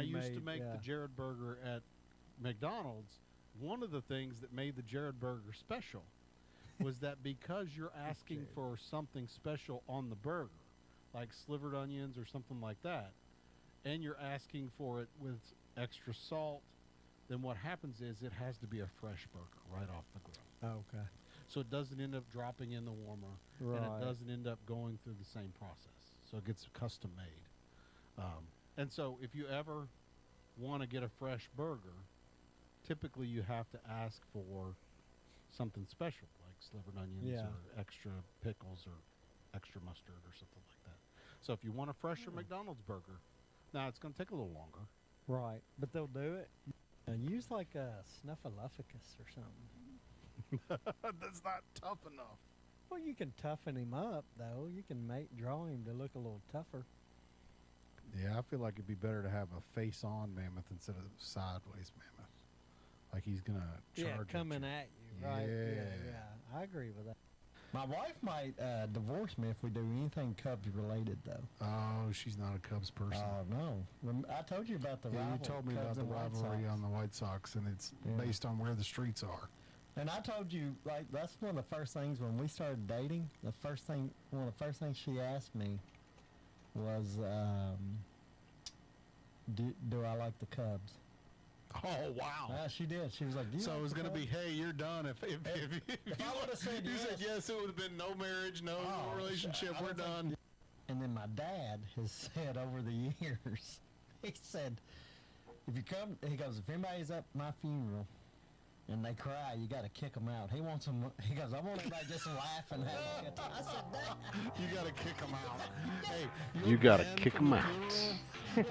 I used to make the Jrod burger at McDonald's. One of the things that made the Jrod burger special was that because you're asking for something special on the burger, like slivered onions or something like that, and you're asking for it with extra salt, then what happens is it has to be a fresh burger right off the grill. Oh, okay. So it doesn't end up dropping in the warmer, and it doesn't end up going through the same process. So it gets custom made. And so if you ever want to get a fresh burger, typically you have to ask for something special, like slivered onions or extra pickles or extra mustard or something like that. So if you want a fresher McDonald's burger, now it's going to take a little longer. Right, but they'll do it. Use like a snuffleupagus or something. That's not tough enough. Well, you can toughen him up, though. You can draw him to look a little tougher. Yeah, I feel like it'd be better to have a face-on mammoth instead of sideways mammoth. Like he's going to charge coming at you, right? Yeah. I agree with that. My wife might divorce me if we do anything Cubs related, though. Oh, she's not a Cubs person. Oh, no. I told you about the rivalry. You told me about the rivalry on the White Sox, and it's based on where the streets are. And I told you, like, that's one of the first things when we started dating. One of the first things she asked me was, do I like the Cubs? Oh, wow. She did. She was like, so it was going to be, hey, you're done. If I would have said you yes. said yes, it would have been no marriage, no relationship, we're done. And then my dad has said over the years, he said, if you come, he goes, if anybody's at my funeral and they cry, you got to kick them out. He wants them, he goes, I want everybody just laugh and have a good time. I said, Dad. You got to kick them out. Hey, you got to kick them out. The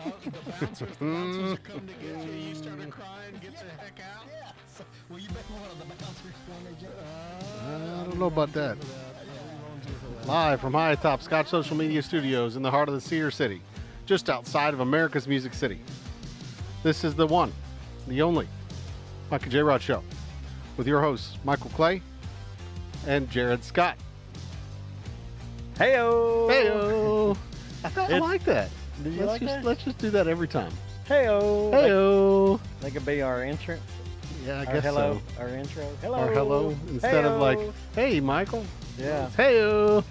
bouncers are coming to get you. You started crying, get the heck out. Yeah. So, well, you bet one of the bouncers when they just. I don't know about that. Live from high atop Scotch Social Media Studios in the heart of the Cedar City, just outside of America's Music City. This is the one, the only Mike and Jrod Show with your hosts, Michael Clay and Jared Scott. Heyo! Heyo! I like that. Do you like that? Let's just do that every time. Heyo! Heyo! That could be our entrance. Yeah, I guess hello, so. Our intro. Hello. Or hello instead of like, hey, Michael. Yeah. Heyo!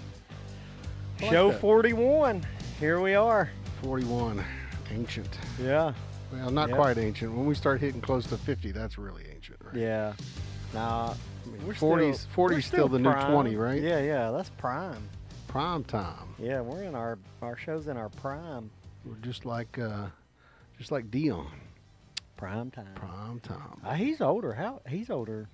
Show 41. Here we are. 41. Ancient. Yeah. Well, not quite ancient. When we start hitting close to 50, that's really ancient, right? Yeah. Nah. I mean, 40's still the new 20, right? Yeah. That's prime. Prime time. Yeah, we're in our show's in our prime. We're just like Dion. Prime time. Prime time. He's older. He's older.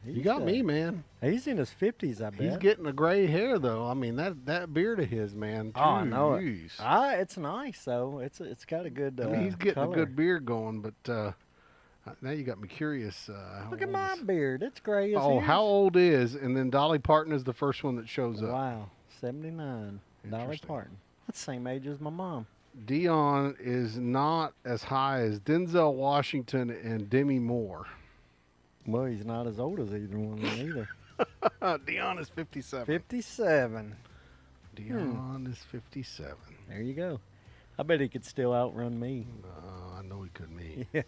You got me, man. He's in his 50s, I bet. He's getting a gray hair, though. I mean, that beard of his, man. Oh, I know it. Geez. It's nice, though. It's got a good I mean, he's getting color. a good beard going, but now you got me curious. Look at my beard. It's gray as Oh, his. how old is? And then Dolly Parton is the first one that shows up. Wow, 79. Dolly Parton. That's the same age as my mom. Dion is not as high as Denzel Washington and Demi Moore. Well, he's not as old as either one of them either. Dion is 57. 57. Dion is 57. There you go. I bet he could still outrun me. I know he could me. Yeah,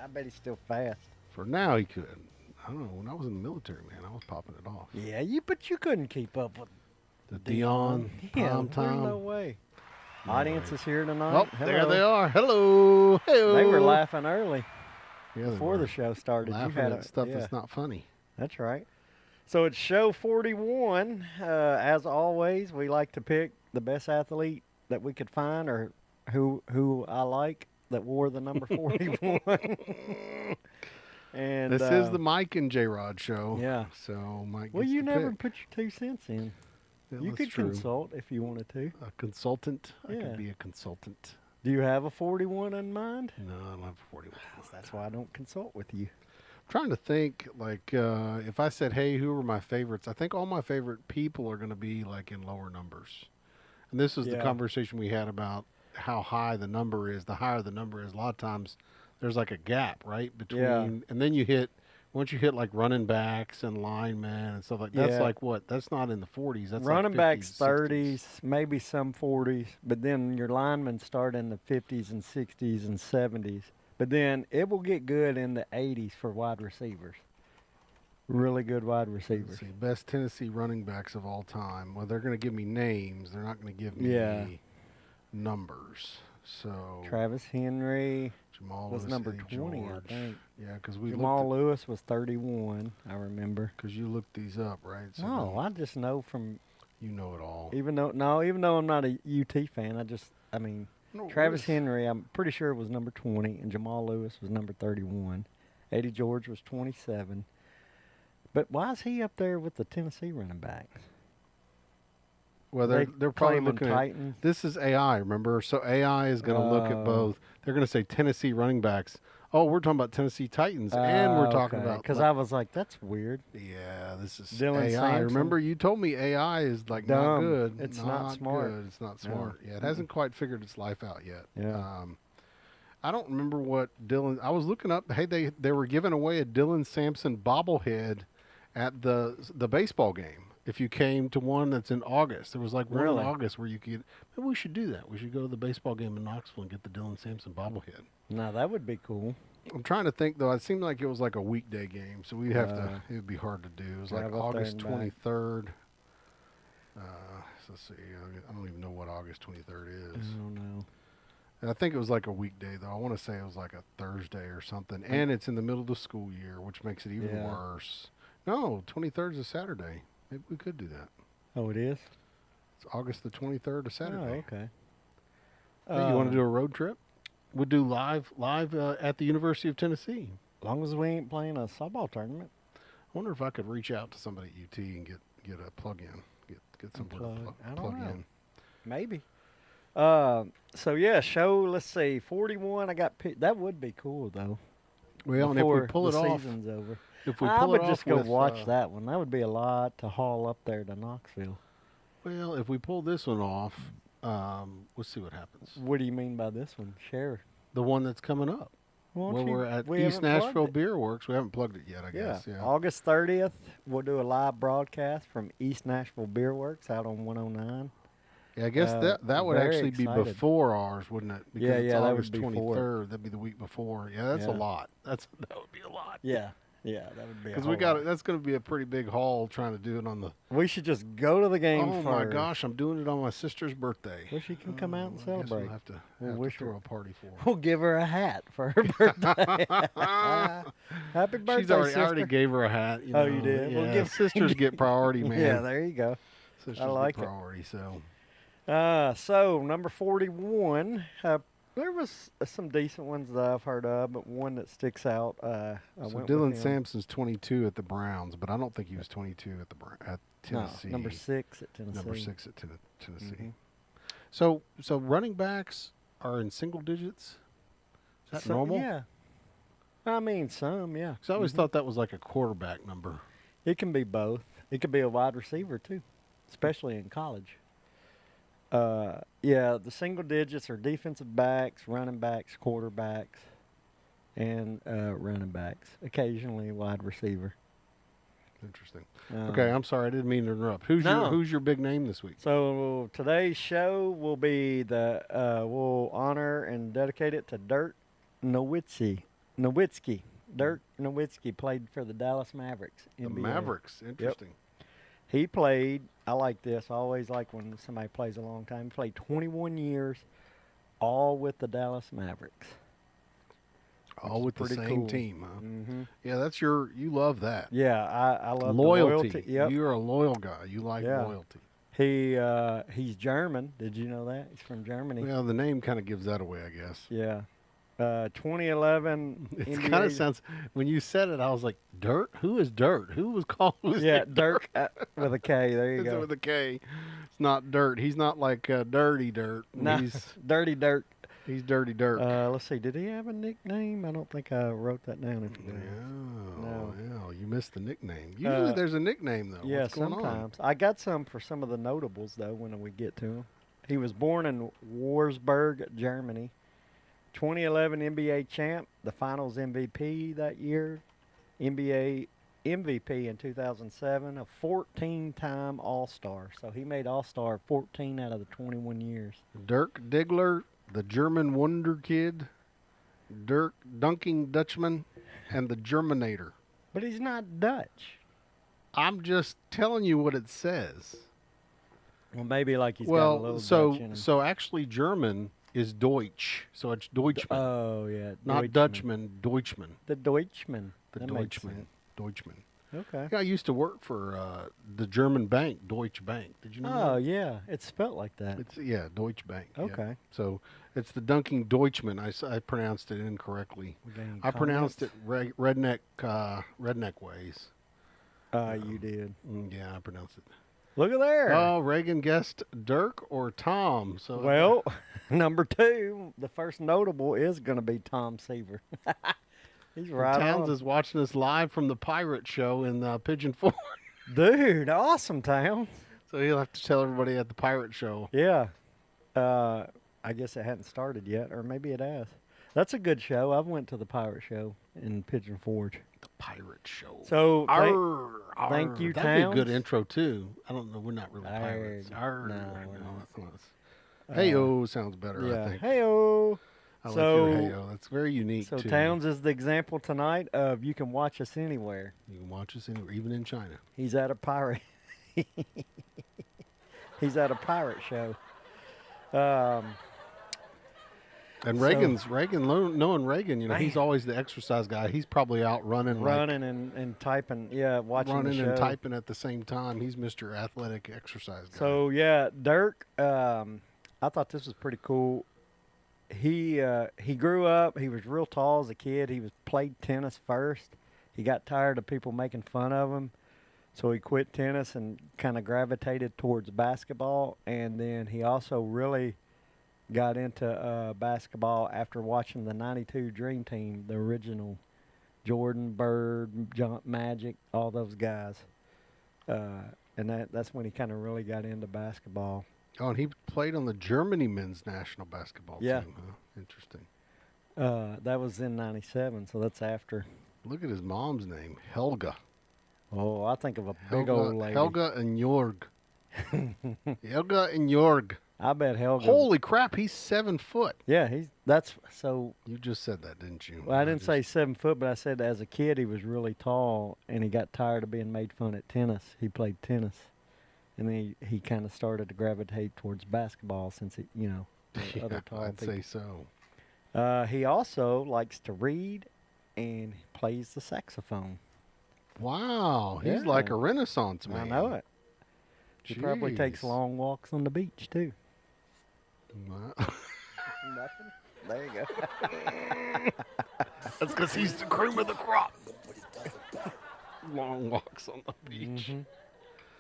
I bet he's still fast. For now, he could. I don't know. When I was in the military, man, I was popping it off. Yeah, but you couldn't keep up with the Dion prime time. No way. Audience is here tonight. Oh, hello. There they are. Hello. Hello. They were laughing early. Yeah, before the show started. Laughing at stuff that's not funny. That's right. So it's show 41. As always, we like to pick the best athlete that we could find, or who I like that wore the number 41. And this is the Mike and Jrod Show. Yeah. So Mike. Well, you never pick. put your 2 cents in. Yeah, you could consult if you wanted to. A consultant. Yeah. I could be a consultant. Do you have a 41 in mind? No, I don't have a 41. That's why I don't consult with you. I'm trying to think, like, if I said, hey, who are my favorites? I think all my favorite people are going to be, like, in lower numbers. And this is the conversation we had about how high the number is. The higher the number is, a lot of times there's, like, a gap, right, between. And then you hit once you hit like running backs and linemen and stuff like that's Yeah. like what? That's not in the 40s. That's running like 50s, backs 60s. 30s, maybe some 40s, but then your linemen start in the 50s and 60s and 70s. But then it will get good in the 80s for wide receivers. Really good wide Let's receivers. see, best Tennessee running backs of all time. Well, they're going to give me names. They're not going to give me Yeah. numbers. So Travis Henry Jamal was Lewis, number Eddie 20, George. I think. Yeah, because we Jamal Lewis was 31, I remember. because you looked these up, right? So No, then I just know from you know it all. even though I'm not a UT fan, I mean No, Travis what is- Henry, I'm pretty sure was number 20, and Jamal Lewis was number 31. Eddie George was 27. But why is he up there with the Tennessee running backs? Well, they're probably claiming looking at Titans. this is AI. Remember, so AI is going to look at Oh. both. They're going to say Tennessee running backs. Oh, we're talking about Tennessee Titans, and we're talking about because I was like, that's weird. yeah, this is Dylan AI. Sampson. Remember, you told me AI is like not Dumb. good. It's not smart. Good. It's not No. smart. Yeah, it hasn't quite figured its life out yet. Yeah. I don't remember what Dylan. I was looking up. Hey, they were giving away a Dylan Sampson bobblehead at the baseball game. If you came to one that's in August, there was like one Really? in August where you could. Maybe we should do that. We should go to the baseball game in Knoxville and get the Dylan Sampson bobblehead. Now that would be cool. I'm trying to think though. It seemed like it was like a weekday game, so we'd have to. It would be hard to do. It was like drive up there August and back. 23rd. Let's see. I don't even know what August 23rd I is. don't know. And I think it was like a weekday though. I want to say it was like a Thursday or something, and it's in the middle of the school year, which makes it even Yeah. worse. No, 23rd is a Saturday. Maybe we could do that. Oh, it is? It's August the 23rd, a Saturday. Oh, okay. Hey, you want to do a road trip? We'll do live at the University of Tennessee. As long as we ain't playing a softball tournament. I wonder if I could reach out to somebody at UT and get a plug-in, get somewhere to plug. I don't plug know. in. Maybe. So yeah, show. Let's see, 41. I got picked. That would be cool though. Well, and if we before pull it the off, season's over. if we I pull would it just off go with, watch that one. That would be a lot to haul up there to Knoxville. Well, if we pull this one off, we'll see what happens. What do you mean by this one? Share. The one that's coming up. Won't Well, you- we're at we East haven't plugged Nashville it. Beer Works. We haven't plugged it yet, I guess. Yeah. August 30th, we'll do a live broadcast from East Nashville Beer Works out on 109. Yeah, I guess that would very actually be excited. before ours, wouldn't it? Because Yeah, it's yeah, that would August be before. 23rd. That'd be the week before. Yeah, that's a Yeah. lot. That would be a lot. Yeah, that would be. Because we got that's going to be a pretty big haul trying to do it on the. We should just go to the game Oh first. my gosh, I'm doing it on my sister's birthday. Well, she can come out and I guess celebrate. We'll have to, We'll have wish to her- throw a party for her. We'll give her a hat for her birthday. Happy birthday, She's already, sister. I already gave her a hat. You Oh, know. you did? Yeah, Well, give- sisters get priority, man. Yeah, there you go. Sisters I like get it. priority. So So number 41. There was some decent ones that I've heard of, but one that sticks out. I So went Dylan with him. Sampson's 22 at the Browns, but I don't think he was 22 at No, Tennessee. number 6 at Tennessee. Number 6 at Tennessee. Mhm. So running backs are in single digits. Is that So- normal? Yeah. I mean, some, yeah. Because I always Mhm. thought that was like a quarterback number. It can be both. It could be a wide receiver too, especially in college. Yeah, the single digits are defensive backs, running backs, quarterbacks, and running backs. Occasionally wide receiver. Interesting. Um, Okay, I'm sorry, I didn't mean to interrupt. No. Who's your big name this week? So today's show will be we'll honor and dedicate it to Dirk Nowitzki. Dirk Nowitzki played for the Dallas Mavericks. The NBA. Mavericks. Interesting. He played, I like this, I always like when somebody plays a long time. He played 21 years, all with the Dallas Mavericks. All is with the pretty same cool. team, huh? Mm-hmm. Yeah, you love that. Yeah, I love Loyalty. the loyalty. Yep. You're a loyal guy. You like Yeah. loyalty. He's German. Did you know that? He's from Germany. Well, the name kind of gives that away, I guess. Yeah. 2011 It NBA. kind of sounds. When you said it, I was like, "Dirt? Who is Dirt? Who was called?" who's Yeah, named Dirk with a K. There you It's go. with a K. It's not Dirt. He's not like Dirty Dirt. No, He's Dirty Dirk. Dirty Dirt. Let's see. Did he have a nickname? I don't think I wrote that down. If you did. No, you missed the nickname. Uh, Usually there's a nickname though. Yeah, What's going on? sometimes. I got some for some of the notables, though, when we get to them. He was born in Wurzburg, Germany. 2011 NBA champ, the finals MVP that year. NBA MVP in 2007, a 14-time All-Star. So he made All-Star 14 out of the 21 years. Dirk Diggler, the German Wonder Kid, Dirk Dunking Dutchman, and the Germinator. But he's not Dutch. I'm just telling you what it says. Well, maybe like he's got a little Dutch in him. So actually German is Deutsch. So it's Deutschman. Oh, yeah. Not Dutchman, Deutschman. The Deutschman. The That makes Deutschman. sense. Deutschman. Okay. Yeah, I used to work for the German bank, Deutsche Bank. Did you know Oh, that? yeah. It's spelt like that. It's Deutsche Bank. Yeah. Okay. So it's the Dunking Deutschman. I pronounced it incorrectly. I pronounced it redneck ways. You did. Yeah, I pronounced it. Look at there. Oh, Reagan guessed Dirk or Tom. So Well, number 2, the first notable is going to be Tom Seaver. He's right Towns on. is watching us live from the Pirate Show in Pigeon Forge. Dude, awesome, Towns. So he'll have to tell everybody at the Pirate Show. Yeah. I guess it hadn't started yet, or maybe it has. That's a good show. I've went to the Pirate Show in Pigeon Forge. The Pirate Show. So Thank you, That'd be a Towns. good intro, too. I don't know. We're not really pirates. No, Arr. we're not. That's not us. Hey-o sounds better, Yeah. I think. Hey-o. I like So- your hey-o. That's very unique, So too. Towns is the example tonight of you can watch us anywhere. You can watch us anywhere, even in China. He's at a pirate. He's at a pirate show. And So- knowing Reagan, you know, he's always the exercise guy. He's probably out running and typing, watching running the show. and typing at the same time. He's Mr. Athletic Exercise guy. So yeah, Dirk. I thought this was pretty cool. He grew up. He was real tall as a kid. He played tennis first. He got tired of people making fun of him, so he quit tennis and kind of gravitated towards basketball. And then he also really got into basketball after watching the '92 Dream Team, the original Jordan, Bird, Magic, all those guys. And that's when he kind of really got into basketball. Oh, and he played on the Germany men's national basketball Yeah. team. Huh? Interesting. That was in '97, so that's after. Look at his mom's name, Helga. Oh, I think of a big old lady. Helga and Jorg. Helga and Jorg. I bet Helga. Holy crap, he's 7 foot. Yeah, that's so. You just said that, didn't you? Well, I didn't say 7 foot, but I said as a kid he was really tall, and he got tired of being made fun at tennis. He played tennis, and then he kind of started to gravitate towards basketball since the Yeah, other tall I'd people. say so. He also likes to read, and plays the saxophone. Wow, he's Yeah. like a Renaissance man. I know it. He probably takes Jeez. long walks on the beach too. Wow. Nothing. There you go. That's because he's the cream of the crop. Long walks on the beach. Mhm.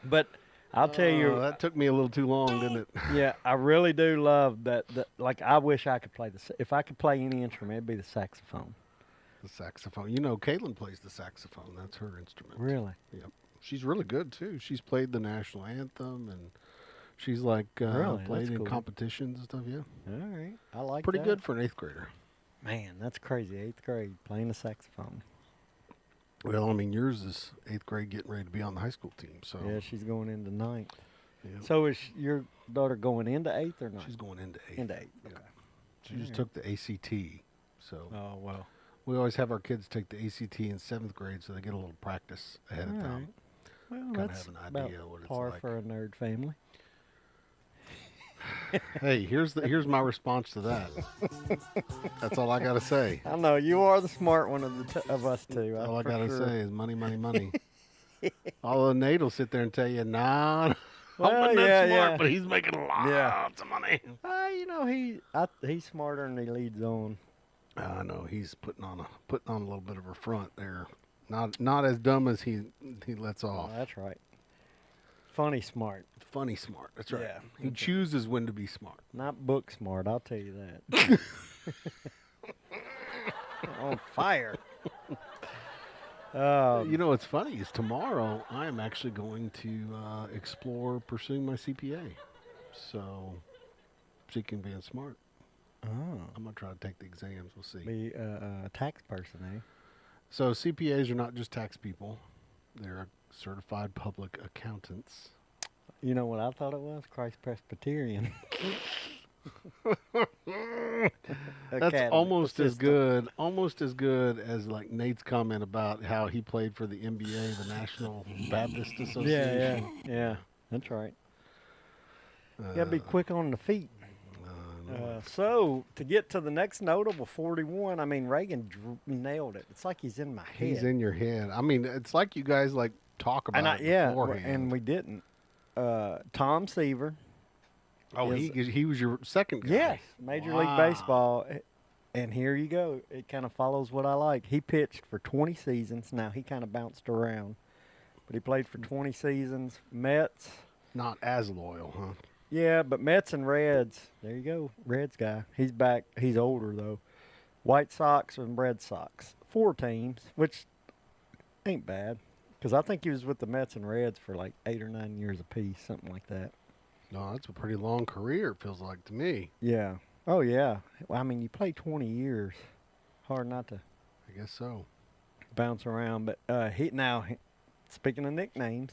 But I'll tell you, That took me a little too long, didn't it? yeah, I really do love that. Like, I wish I could play if I could play any instrument, it'd be the saxophone. The saxophone. You know, Caitlin plays the saxophone. That's her instrument. Really? Yep. She's really good, too. She's played the national anthem, and she's like Really? played That's in cool. competitions and stuff, yeah. All right, I like Pretty that. good for an 8th grader. Man, that's crazy. 8th grade playing the saxophone. Well, I mean, yours is 8th grade getting ready to be on the high school team, so. Yeah, she's going into 9th. Yeah. So is your daughter going into 8th or not? She's going into 8th. into 8th. Yeah. Okay. She just Alright. took the ACT, so. Oh well. We always have our kids take the ACT in 7th grade so they get a little practice ahead of All time. right. Well, Kinda that's have an about idea what it's par like. for a nerd family. Hey, here's my response to that. That's all I got to say. I know you are the smart one of us two. All I for got to sure. say is money, money, money. Although Nate will sit there and tell you, nah, Well, I'm not yeah, smart, yeah. but he's making lots Yeah. of money. He's smarter and he leads on. I know he's putting on a little bit of a front there. Not as dumb as he lets Oh, off. that's right. Funny smart, Funny smart. That's right. Yeah. He chooses when to be smart. not book smart. I'll tell you that. On fire. You know what's funny is tomorrow I am actually going to explore pursuing my CPA. So, seeking being smart. Oh, I'm going to try to take the exams. We'll see. be a tax person, eh? So CPAs are not just tax people; they're certified public accountants. You know what I thought it was? Christ Presbyterian. That's Academy. almost It's as just good as like Nate's comment about how he played for the NBA, the National Baptist Association. Yeah. That's right. You gotta be quick on the feet. So to get to the next notable 41, I mean Reagan nailed it. It's like he's in my head. He's in your head. I mean, it's like you guys like talk about it beforehand. And we didn't. Tom Seaver. Oh, he was your second guy. Yes, Major League Baseball. And here you go. It kind of follows what I like. He pitched for 20 seasons. Now, he kind of bounced around. But he played for 20 seasons. Mets. Not as loyal, huh? Yeah, but Mets and Reds. There you go. Reds guy. He's back. He's older, though. White Sox and Red Sox. 4 teams, which ain't bad. Because I think he was with the Mets and Reds for like 8 or 9 years apiece, something like that. No, that's a pretty long career, it feels like to me. Yeah. Oh, yeah. Well, I mean, you play 20 years. Hard not to. I guess so. Bounce around. But speaking of nicknames,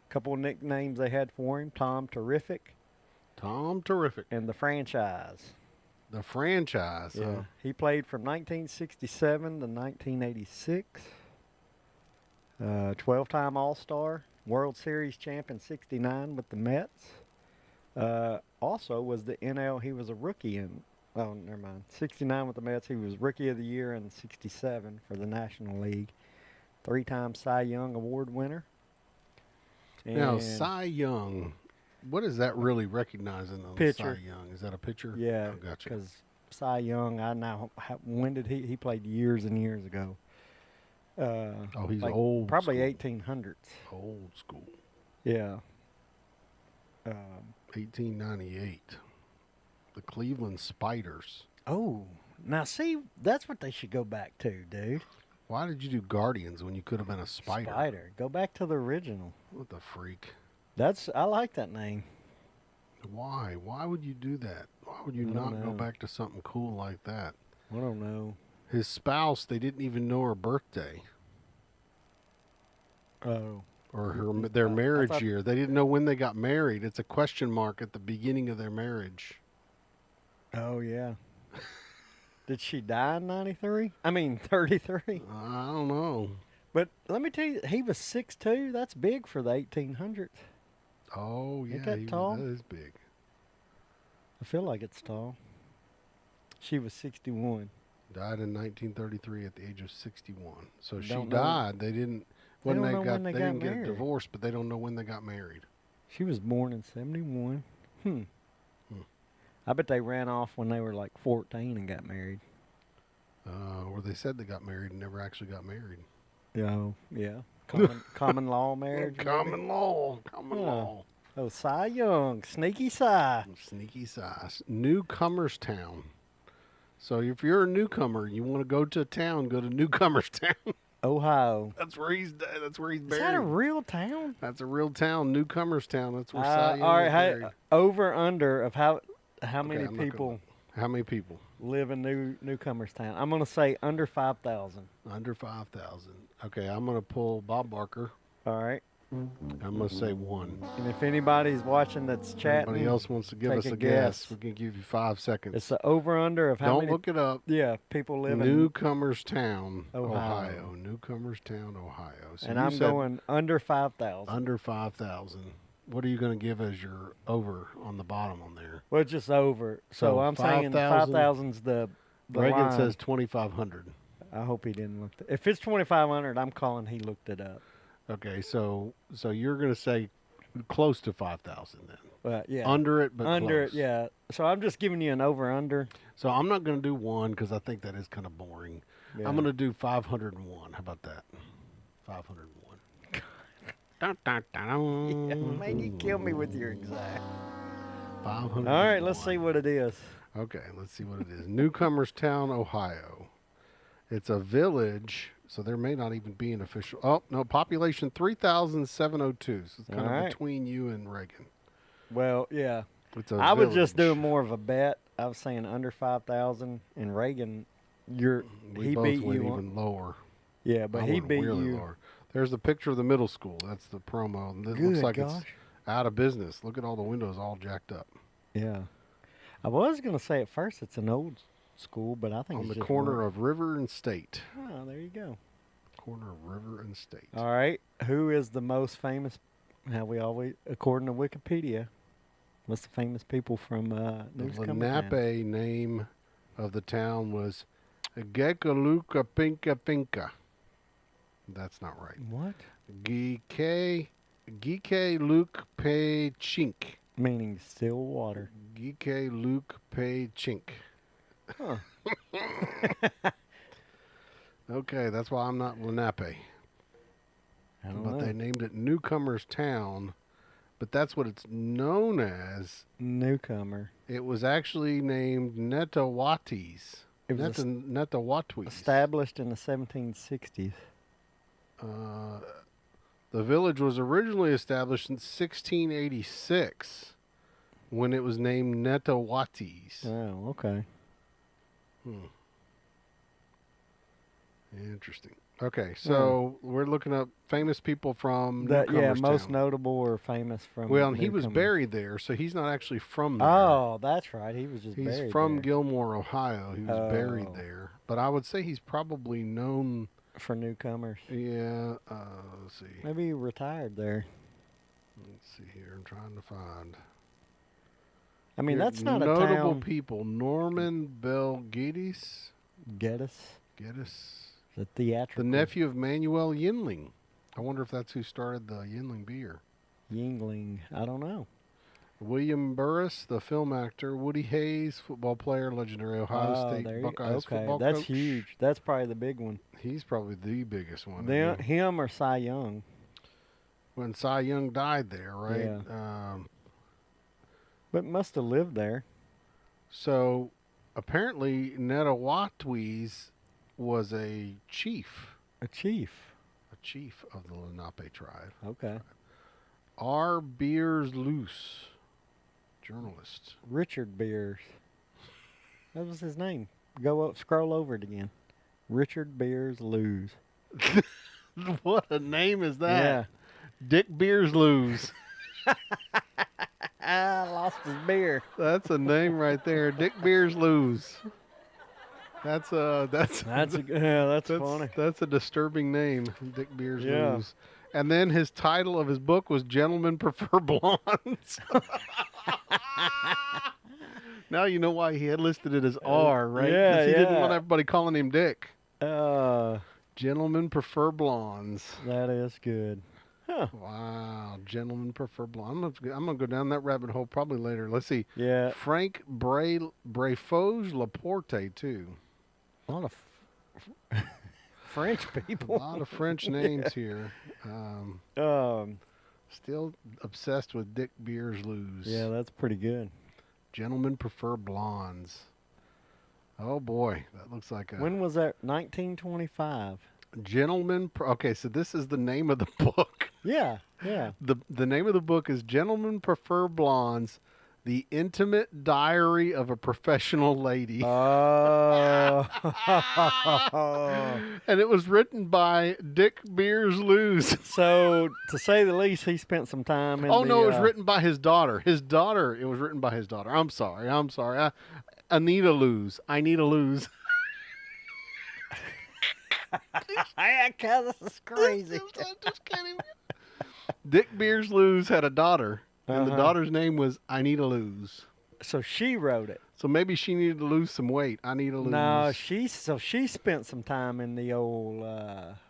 a couple of nicknames they had for him. Tom Terrific. Tom Terrific. And the Franchise. The Franchise, Yeah. huh? He played from 1967 to 1986. 12-time All-Star. World Series champion 69 with the Mets. Also was the NL, he was a rookie in, oh, never mind. 69 with the Mets. He was Rookie of the Year in 67 for the National League. 3-time Cy Young Award winner. Now, And Cy Young, what is that really recognizing on Pitcher. Cy Young? Is that a pitcher? Yeah, Oh, gotcha. because Cy Young, when did he played years and years ago. He's like old probably school. 1800s. Old school. Yeah. 1898. The Cleveland Spiders. Oh, now see, that's what they should go back to, dude. Why did you do Guardians when you could have been a spider? Spider. Go back to the original. What the freak? I like that name. Why? Why would you do that? Why would you I not don't go know. back to something cool like that? I don't know. His spouse, they didn't even know her birthday Oh. or their I marriage thought- year. They didn't know when they got married. It's a question mark at the beginning of their marriage. Oh, yeah. Did she die in 93? I mean, 33. I don't know. But let me tell you, he was 6'2". That's big for the 1800s. Oh, yeah, that tall? that is big. I feel like it's tall. She was 61. Died in 1933 at the age of 61. So she Don't know. died. They didn't when don't they know got when they they got didn't get a married. divorce, but they don't know when they got married. She was born in 71. I bet they ran off when they were like 14 and got married. Or they said they got married and never actually got married. Yeah. Common law marriage. maybe? Common law. Oh, Cy Young. Sneaky Cy. Sneaky size. Newcomerstown. So if you're a newcomer, you want to go to a town, go to Newcomerstown. Ohio. That's where he's buried. Is that a real town? That's a real town, Newcomerstown. That's where Cy Young all right, is buried. over under of how many I'm looking people How many people? live in Newcomerstown? I'm going to say under 5,000. Under 5,000. Okay, I'm going to pull Bob Barker. All right. I'm going to say 1. And if anybody's watching that's chatting, Anybody else wants to give take us a a guess, guess. we can give you 5 seconds. it's the over under of how Don't many look it up. people live in. Newcomerstown, Ohio. Ohio. Newcomerstown, Ohio. So And you I'm said going under 5,000. under 5,000. What are you going to give as your over on the bottom on there? Well, just over. So So I'm saying 5,000 5,000's the Reagan line. says 2,500. I hope he didn't look. If it's 2,500, I'm calling he looked it up. Okay, so you're going to say close to 5,000 then. But yeah, Under it, but under close. it. Yeah. So I'm just giving you an over under. So I'm not going to do 1 because I think that is kind of boring. Yeah. I'm going to do 501. How about that? 501. Dun, dun, dun, dun. Yeah, man, you kill me with your exact. 501. All right, let's see what it is. Okay, let's see what it is. Newcomerstown, Ohio. It's a village, so there may not even be an official. Oh, no, population 3,702. So it's kind All of right. between you and Reagan. Well, yeah. It's a I was just village. doing more of a bet. I was saying under 5,000, and Reagan, We he both beat went you. even lower. Yeah, but I he went beat really you. lower. There's the picture of the middle school. That's the promo. And it Good looks like gosh. it's out of business. Look at all the windows all jacked up. Yeah. I was going to say at first it's an old school, but I think On it's the just corner of River and State. Oh, there you go. Corner of River and State. All right. Who is the most famous? How we always, according to Wikipedia, what's the famous people from The Newcomer Town? Lenape name of the town was Gekaluka Pinka Pinka. That's not right. What? Gike Luke Pe Chink. Meaning still water. Gike Luke Pe Chink. Huh. Okay, that's why I'm not Lenape. I don't But know. they named it Newcomer's Town. But that's what it's known as. Newcomer. It was actually named Netawatis. It was Netawatwis. established in the 1760s. The village was originally established in 1686 when it was named Netawatis. Oh, okay. Interesting. Okay, so we're looking up famous people from Yeah, Newcomer's most Town. notable or famous from. Well, and he was Newcomer. buried there, so he's not actually from there. Oh, that's right. He was just He's buried from there. Gilmore, Ohio. He was buried Oh. there. But I would say he's probably known. For newcomers. Yeah, let's see. Maybe he retired there. Let's see here. I'm trying to find. I mean, Here, that's not a notable town. people. Norman Bell Geddes. Geddes. The The theatrical. nephew of Manuel Yinling. I wonder if that's who started the Yinling beer. Yingling. I don't know. William Burris, the film actor. Woody Hayes, football player, legendary Ohio State there Buckeyes football that's coach. huge. That's probably the big one. He's probably the biggest one. Him or Cy Young. When Cy Young died there, right? Yeah. But must have lived there. So apparently Netawatwis was a chief A chief. of the Lenape tribe. Okay. R. Beers Luce, journalist. Richard Beers. That was his name. Go up, scroll over it again. Richard Beers Lose. What a name is that? Yeah. Dick Beers Lose. Lost his beer. That's a name right there. Dick Beers Lose. That's That's funny. That's a disturbing name, Dick Beers Yeah. Lose. And then his title of his book was Gentlemen Prefer Blondes. Now you know why he had listed it as R, right? 'Cause yeah, he didn't yeah. want everybody calling him Dick. That Gentlemen Prefer Blondes. is good. Huh. Wow, Gentlemen Prefer Blondes. I'm gonna go down that rabbit hole probably later. Let's see. Yeah. Frank Brefoge Laporte too. A lot of French A people. lot of French names here. Still obsessed with Dick Beers Lose. Yeah, that's pretty good. Gentlemen Prefer Blondes. Oh boy, that looks like a When was that? 1925. Okay, so this is the name of the book. Yeah, yeah. The name of the book is Gentlemen Prefer Blondes: The Intimate Diary of a Professional Lady. Oh. And it was written by Dick Beers Lose. So, to say the least, he spent some time in Oh the, no, it was written by his daughter. It was written by his daughter. I'm sorry. Anita Lose. I need a lose. This is crazy. I'm just kidding. Dick Beers Lose had a daughter, and the Uh-huh. daughter's name was I Need a Lose. So she wrote it. So maybe she needed to lose some weight. I need a lose. No, she spent some time in the old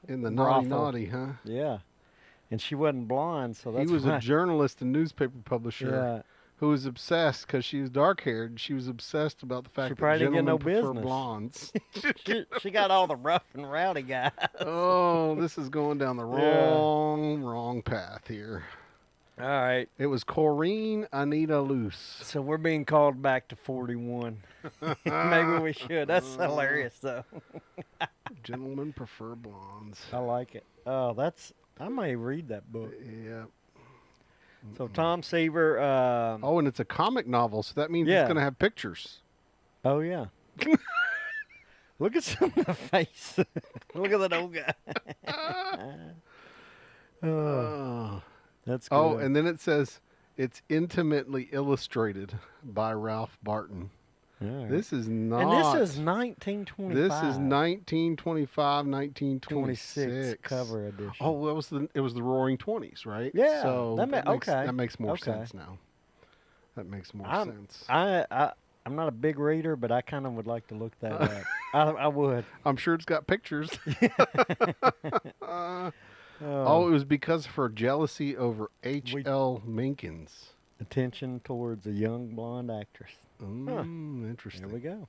in the brothel. naughty, huh? Yeah, and she wasn't blonde, so that's He was why. a journalist and newspaper publisher Yeah, who was obsessed because she was dark-haired. She was obsessed about the fact She that probably didn't get gentlemen no prefer business. blondes. she got all the rough and rowdy guys. Oh, this is going down the Yeah. wrong path here. All right, It was Corrine Anita Luce. so we're being called back to 41. Maybe we should. That's hilarious, though. Gentlemen prefer blondes. I like it. Oh, I may read that book. Yeah. So Tom Seaver. Oh, and it's a comic novel, so that means Yeah. it's going to have pictures. Oh yeah. Look at some of the face. Look at that old guy. Oh, that's good. Oh, and then it says it's intimately illustrated by Ralph Barton. Right. This is not. And this is 1925. This is 1925, 1926 cover edition. Oh, it was the Roaring Twenties, right? Yeah. So that makes more Okay. sense now. That makes more sense. I'm not a big reader, but I kind of would like to look that up. I would. I'm sure it's got pictures. It was because of her jealousy over H.L. Menkins. Attention towards a young blonde actress. Interesting. There we go.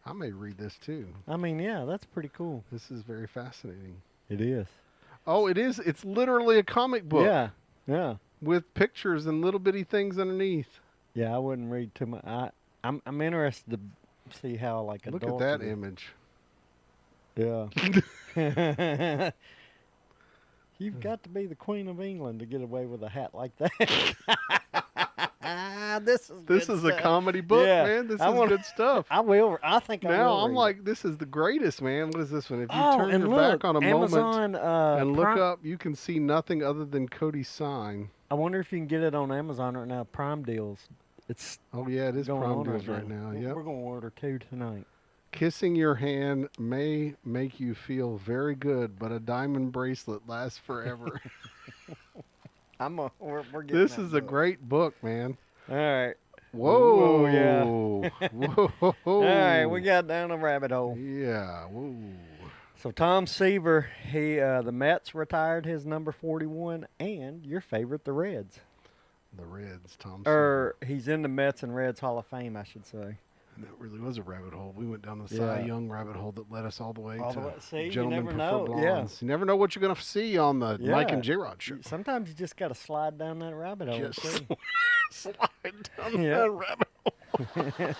I may read this too. I mean, yeah, that's pretty cool. This is very fascinating. It is. Oh, it is. It's literally a comic book. Yeah, yeah. With pictures and little bitty things underneath. Yeah, I wouldn't read too much. I'm interested to see how like Look adults. at that image. Yeah. You've got to be the Queen of England to get away with a hat like that. This is a comedy book, man. This is good stuff. I think I will. Now I'm read like, this is the greatest, man. What is this one? If you turn and your look, back on a Amazon, moment and look up, you can see nothing other than Cody's sign. I wonder if you can get it on Amazon right now. Prime deals. It's it is going Prime on deals right now. Yep. We're going to order 2 tonight. Kissing your hand may make you feel very good, but a diamond bracelet lasts forever. We're getting This that is a book. great book, man. All right. Whoa. Yeah. Whoa. All right, we got down a rabbit hole. Yeah. Whoa. So Tom Seaver, the Mets retired his number 41, and your favorite, the Reds. The Reds, Tom. He's in the Mets and Reds Hall of Fame, I should say. That really was a rabbit hole. We went down the Cy Young rabbit hole that led us all the way to See, Gentlemen you never Prefer know. Blondes. You never know what you're going to see on the Mike and Yeah. Jrod Show. Sometimes you just got to slide down that rabbit hole. Just See. slide down Yeah. that rabbit hole.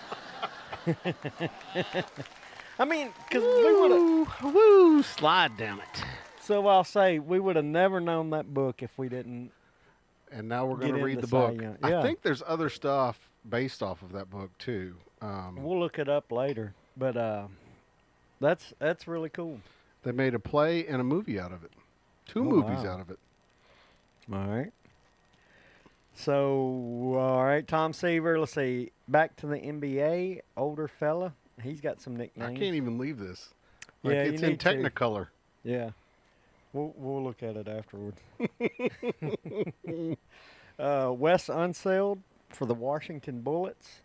I mean, because we would have. Woo, slide down it. So I'll say we would have never known that book if we didn't. And now we're going Get to read into the book. Cy Young. I Yeah. think there's other stuff based off of that book too. We'll look it up later, but that's really cool. They made a play and a movie out of it. 2 Oh, movies wow. out of it. All right. So, all right, Tom Seaver. Let's see. Back to the NBA, older fella. He's got some nicknames. I can't even leave this. Like, Yeah, it's you in need to. Technicolor. Yeah. We'll look at it afterwards. Wes Unseld for the Washington Bullets.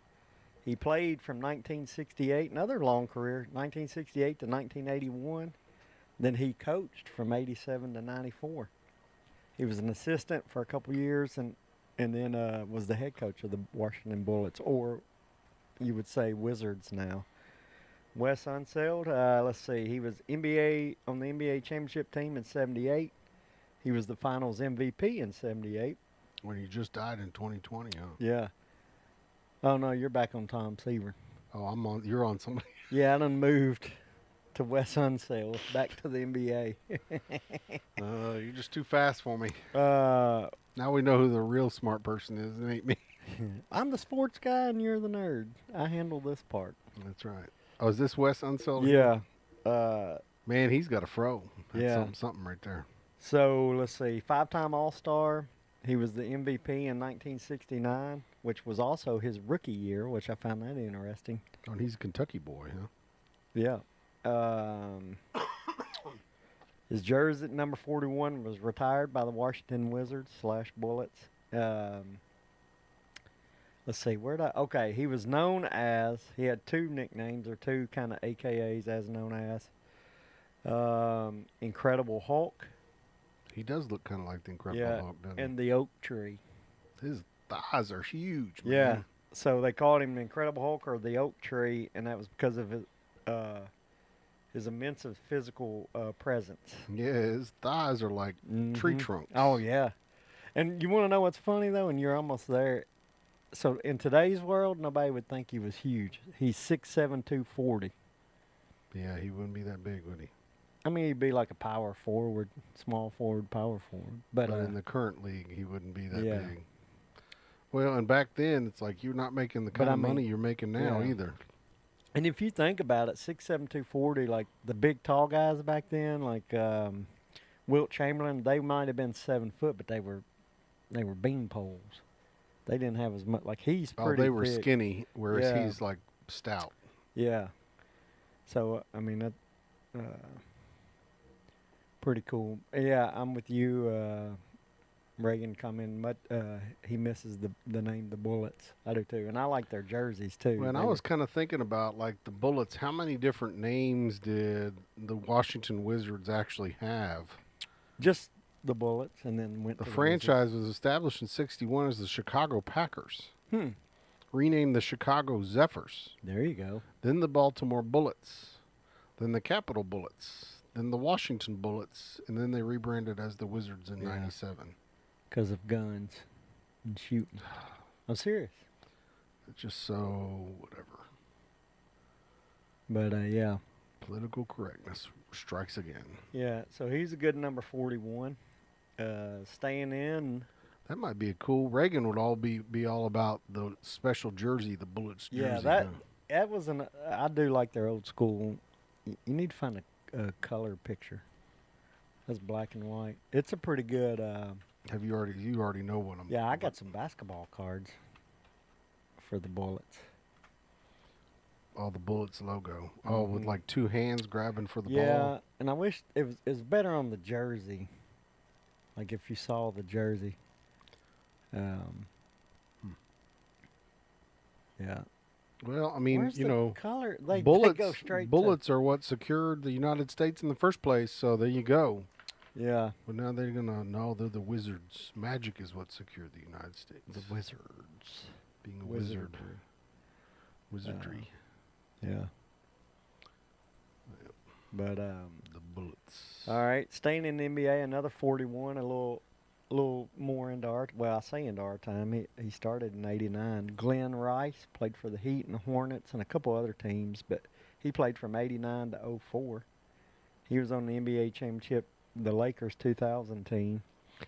He played from 1968, another long career, 1968 to 1981. Then he coached from 87 to 94. He was an assistant for a couple years and then was the head coach of the Washington Bullets, or you would say Wizards now. Wes Unseld, let's see, he was on the NBA championship team in 78. He was the finals MVP in 78. When he just died in 2020, huh? Yeah. Oh, no, you're back on Tom Seaver. Oh, you're on somebody. Yeah, I done moved to Wes Unseld, back to the NBA. You're just too fast for me. Now Now we know who the real smart person is. It ain't me. I'm the sports guy and you're the nerd. I handle this part. That's right. Oh, is this Wes Unseld? Yeah. Man, he's got a fro. That's Yeah. something right there. So let's see, 5-time All-Star. He was the MVP in 1969, which was also his rookie year, which I found that interesting. Oh, and he's a Kentucky boy, huh? Yeah. His jersey number 41 was retired by the Washington Wizards / Bullets. Let's see, okay, he was known as, he had 2 nicknames or 2 kind of AKAs as known as. Incredible Hulk. He does look kind of like the Incredible Hulk, doesn't and the Oak Tree. he? His thighs are huge, man. Yeah. So they called him the Incredible Hulk or the Oak Tree, and that was because of his immense physical presence. Yeah, his thighs are like tree Mhm. trunks. Oh, yeah. And you want to know what's funny, though? And you're almost there. So in today's world, nobody would think he was huge. He's 6'7", 240. Yeah, he wouldn't be that big, would he? I mean, he'd be like a power forward, small forward, power forward. But in the current league, he wouldn't be that yeah. big. Well, and back then, it's like you're not making the kind I of mean, money you're making now yeah. either. And if you think about it, 6'7", 240, like the big tall guys back then, like Wilt Chamberlain, they might have been 7 foot, but they were bean poles. They didn't have as much. Like he's pretty. they were thick. skinny, whereas Yeah. he's like stout. Yeah. So I mean that. Pretty cool. Yeah, I'm with you. Reagan commented, he misses the name the Bullets. I do too, and I like their jerseys too. Well, and I was kind of thinking about like the Bullets. How many different names did the Washington Wizards actually have? Just the Bullets, and then went. The to franchise was established in '61 as the Chicago Packers. Renamed the Chicago Zephyrs. There you go. Then the Baltimore Bullets. Then the Capitol Bullets. Then the Washington Bullets. And then they rebranded as the Wizards in '97. Because of guns and shooting. I'm serious. It's just so whatever. But yeah. Political correctness strikes again. Yeah, so he's a good number 41. Staying in. That might be a cool. Reagan would be all about the special jersey, the Bullets jersey. Yeah, that was I do like their old school. You need to find a color picture. That's black and white. It's a pretty good. You already know what I'm. Yeah, I got some basketball cards for the Bullets. Oh, the Bullets logo. Oh, with like two hands grabbing for the ball. Yeah, and I wish it was better on the jersey. Like if you saw the jersey. Yeah. Well, I mean, Where's you the know, color? bullets. They go straight. Bullets are what secured the United States in the first place. So there you go. Yeah. But now they're gonna no, they're the Wizards. Magic is what secured the United States. The Wizards. Being a wizard. Wizardry. Yeah. But The Bullets. all right, staying in the NBA, another 41, a little more into our, well, I say into our time. He started in '89. Glenn Rice played for the Heat and the Hornets and a couple other teams, but he played from '89 to '04. He was on the NBA championship, the Lakers 2000 team.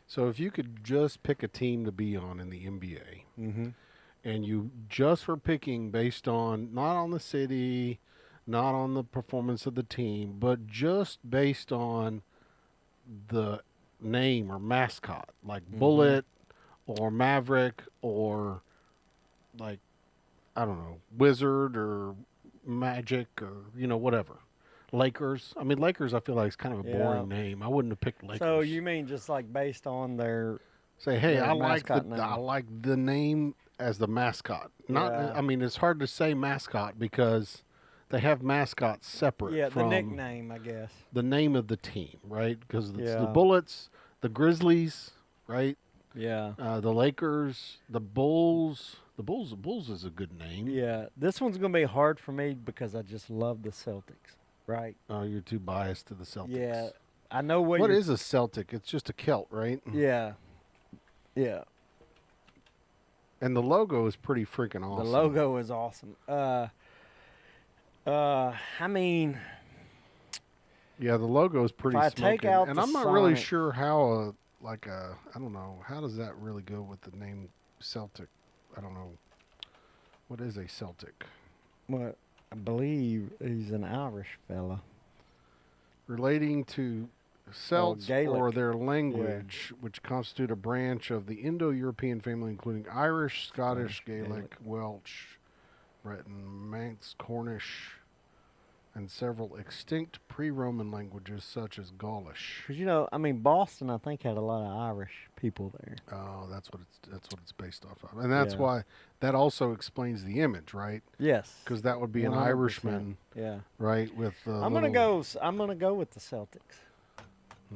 So if you could just pick a team to be on in the NBA, Mm-hmm. and you just were picking based on not on the city, not on the performance of the team, but just based on the name or mascot, like Bullet or Maverick or like, I don't know, Wizard or Magic or, whatever. Lakers. I mean, Lakers I feel like is kind of a boring name. I wouldn't have picked Lakers. So you mean just like based on their say, hey, their I like mascot the name as the mascot. Not I mean, it's hard to say mascot because they have mascots separate from the nickname, I guess. the name of the team, right? Because it's the Bullets, the Grizzlies, right? Yeah. The Lakers, the Bulls. The Bulls is a good name. Yeah. This one's going to be hard for me because I just love the Celtics, right? Oh, you're too biased to the Celtics. Yeah. I know what is a Celtic? It's just a Celt, right? Yeah. Yeah. And the logo is pretty freaking awesome. The logo is awesome. I mean, yeah, the logo is pretty if I smoking. take out And the I'm not really Sonic- sure how I don't know, how does that really go with the name Celtic? I don't know. What is a Celtic? well, I believe he's an Irish fella. Relating to Celts or Gaelic. their language, which constitute a branch of the Indo-European family, including Irish, Scottish, Gaelic, Welsh, Breton, Manx, Cornish, and several extinct pre-Roman languages such as Gaulish. Because, I mean, Boston, I think, had a lot of Irish people there. Oh, that's what it's based off of, and that's Yeah. why that also explains the image, right? Yes. Because that would be an 100%. Irishman, Yeah. right? With I'm gonna go with the Celtics,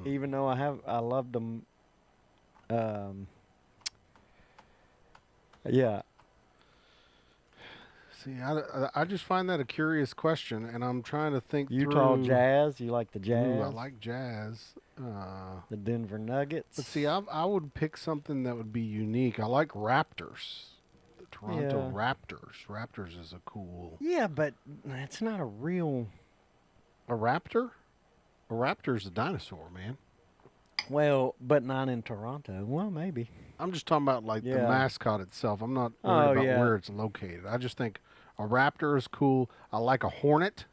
even though I loved them. Yeah. See, I just find that a curious question, and I'm trying to think Utah through. Jazz. You like the Jazz? Ooh, I like Jazz. The Denver Nuggets. But see, I would pick something that would be unique. I like Raptors. The Toronto Raptors. Raptors is a cool. Yeah, but it's not a real. A raptor? A raptor's a dinosaur, man. Well, but not in Toronto. Well, maybe. I'm just talking about like the Yeah. mascot itself. I'm not worried about yeah. where it's located. I just think A Raptor is cool. I like a Hornet.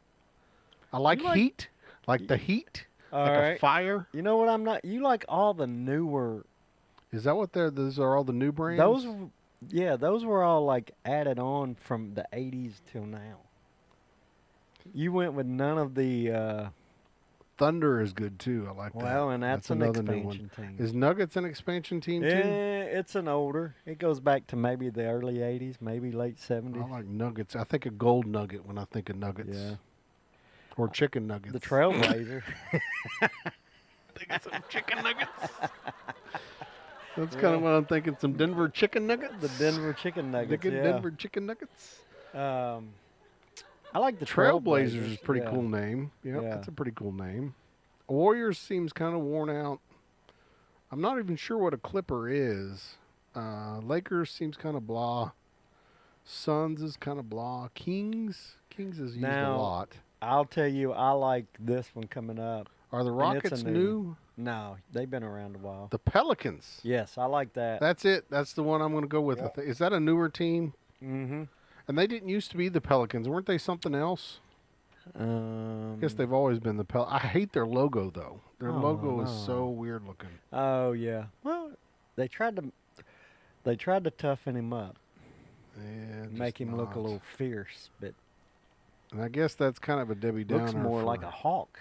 I like Heat. Like the Heat. Like a Fire. You know what I'm not? You like all the newer. Is that what those are all the new brands? Those were all like added on from the 80s till now. You went with none of the... Thunder is good too. I like that. Well, and that's an another new expansion one. team. Is Nuggets an expansion team too? Yeah, it's an older. It goes back to maybe the early 80s, maybe late 70s. I like Nuggets. I think a gold nugget when I think of Nuggets. Yeah. Or chicken nuggets. The Trailblazer. Think of some chicken nuggets. That's kind of what I'm thinking. Some Denver chicken nuggets. The Denver chicken nuggets. Denver chicken nuggets. I like the Trailblazers is a pretty cool name. Yep, that's a pretty cool name. Warriors seems kind of worn out. I'm not even sure what a Clipper is. Lakers seems kind of blah. Suns is kind of blah. Kings is used a lot. I'll tell you, I like this one coming up. Are the Rockets new? No, they've been around a while. The Pelicans. Yes, I like that. That's it. That's the one I'm going to go with. Yep. Is that a newer team? Mm-hmm. And they didn't used to be the Pelicans. Weren't they something else? I guess they've always been the Pelicans. I hate their logo, though. Their logo is so weird looking. Oh, yeah. Well, they tried to toughen him up. Yeah, make him look a little fierce, but... And I guess that's kind of a Debbie Downer. Looks more like a hawk.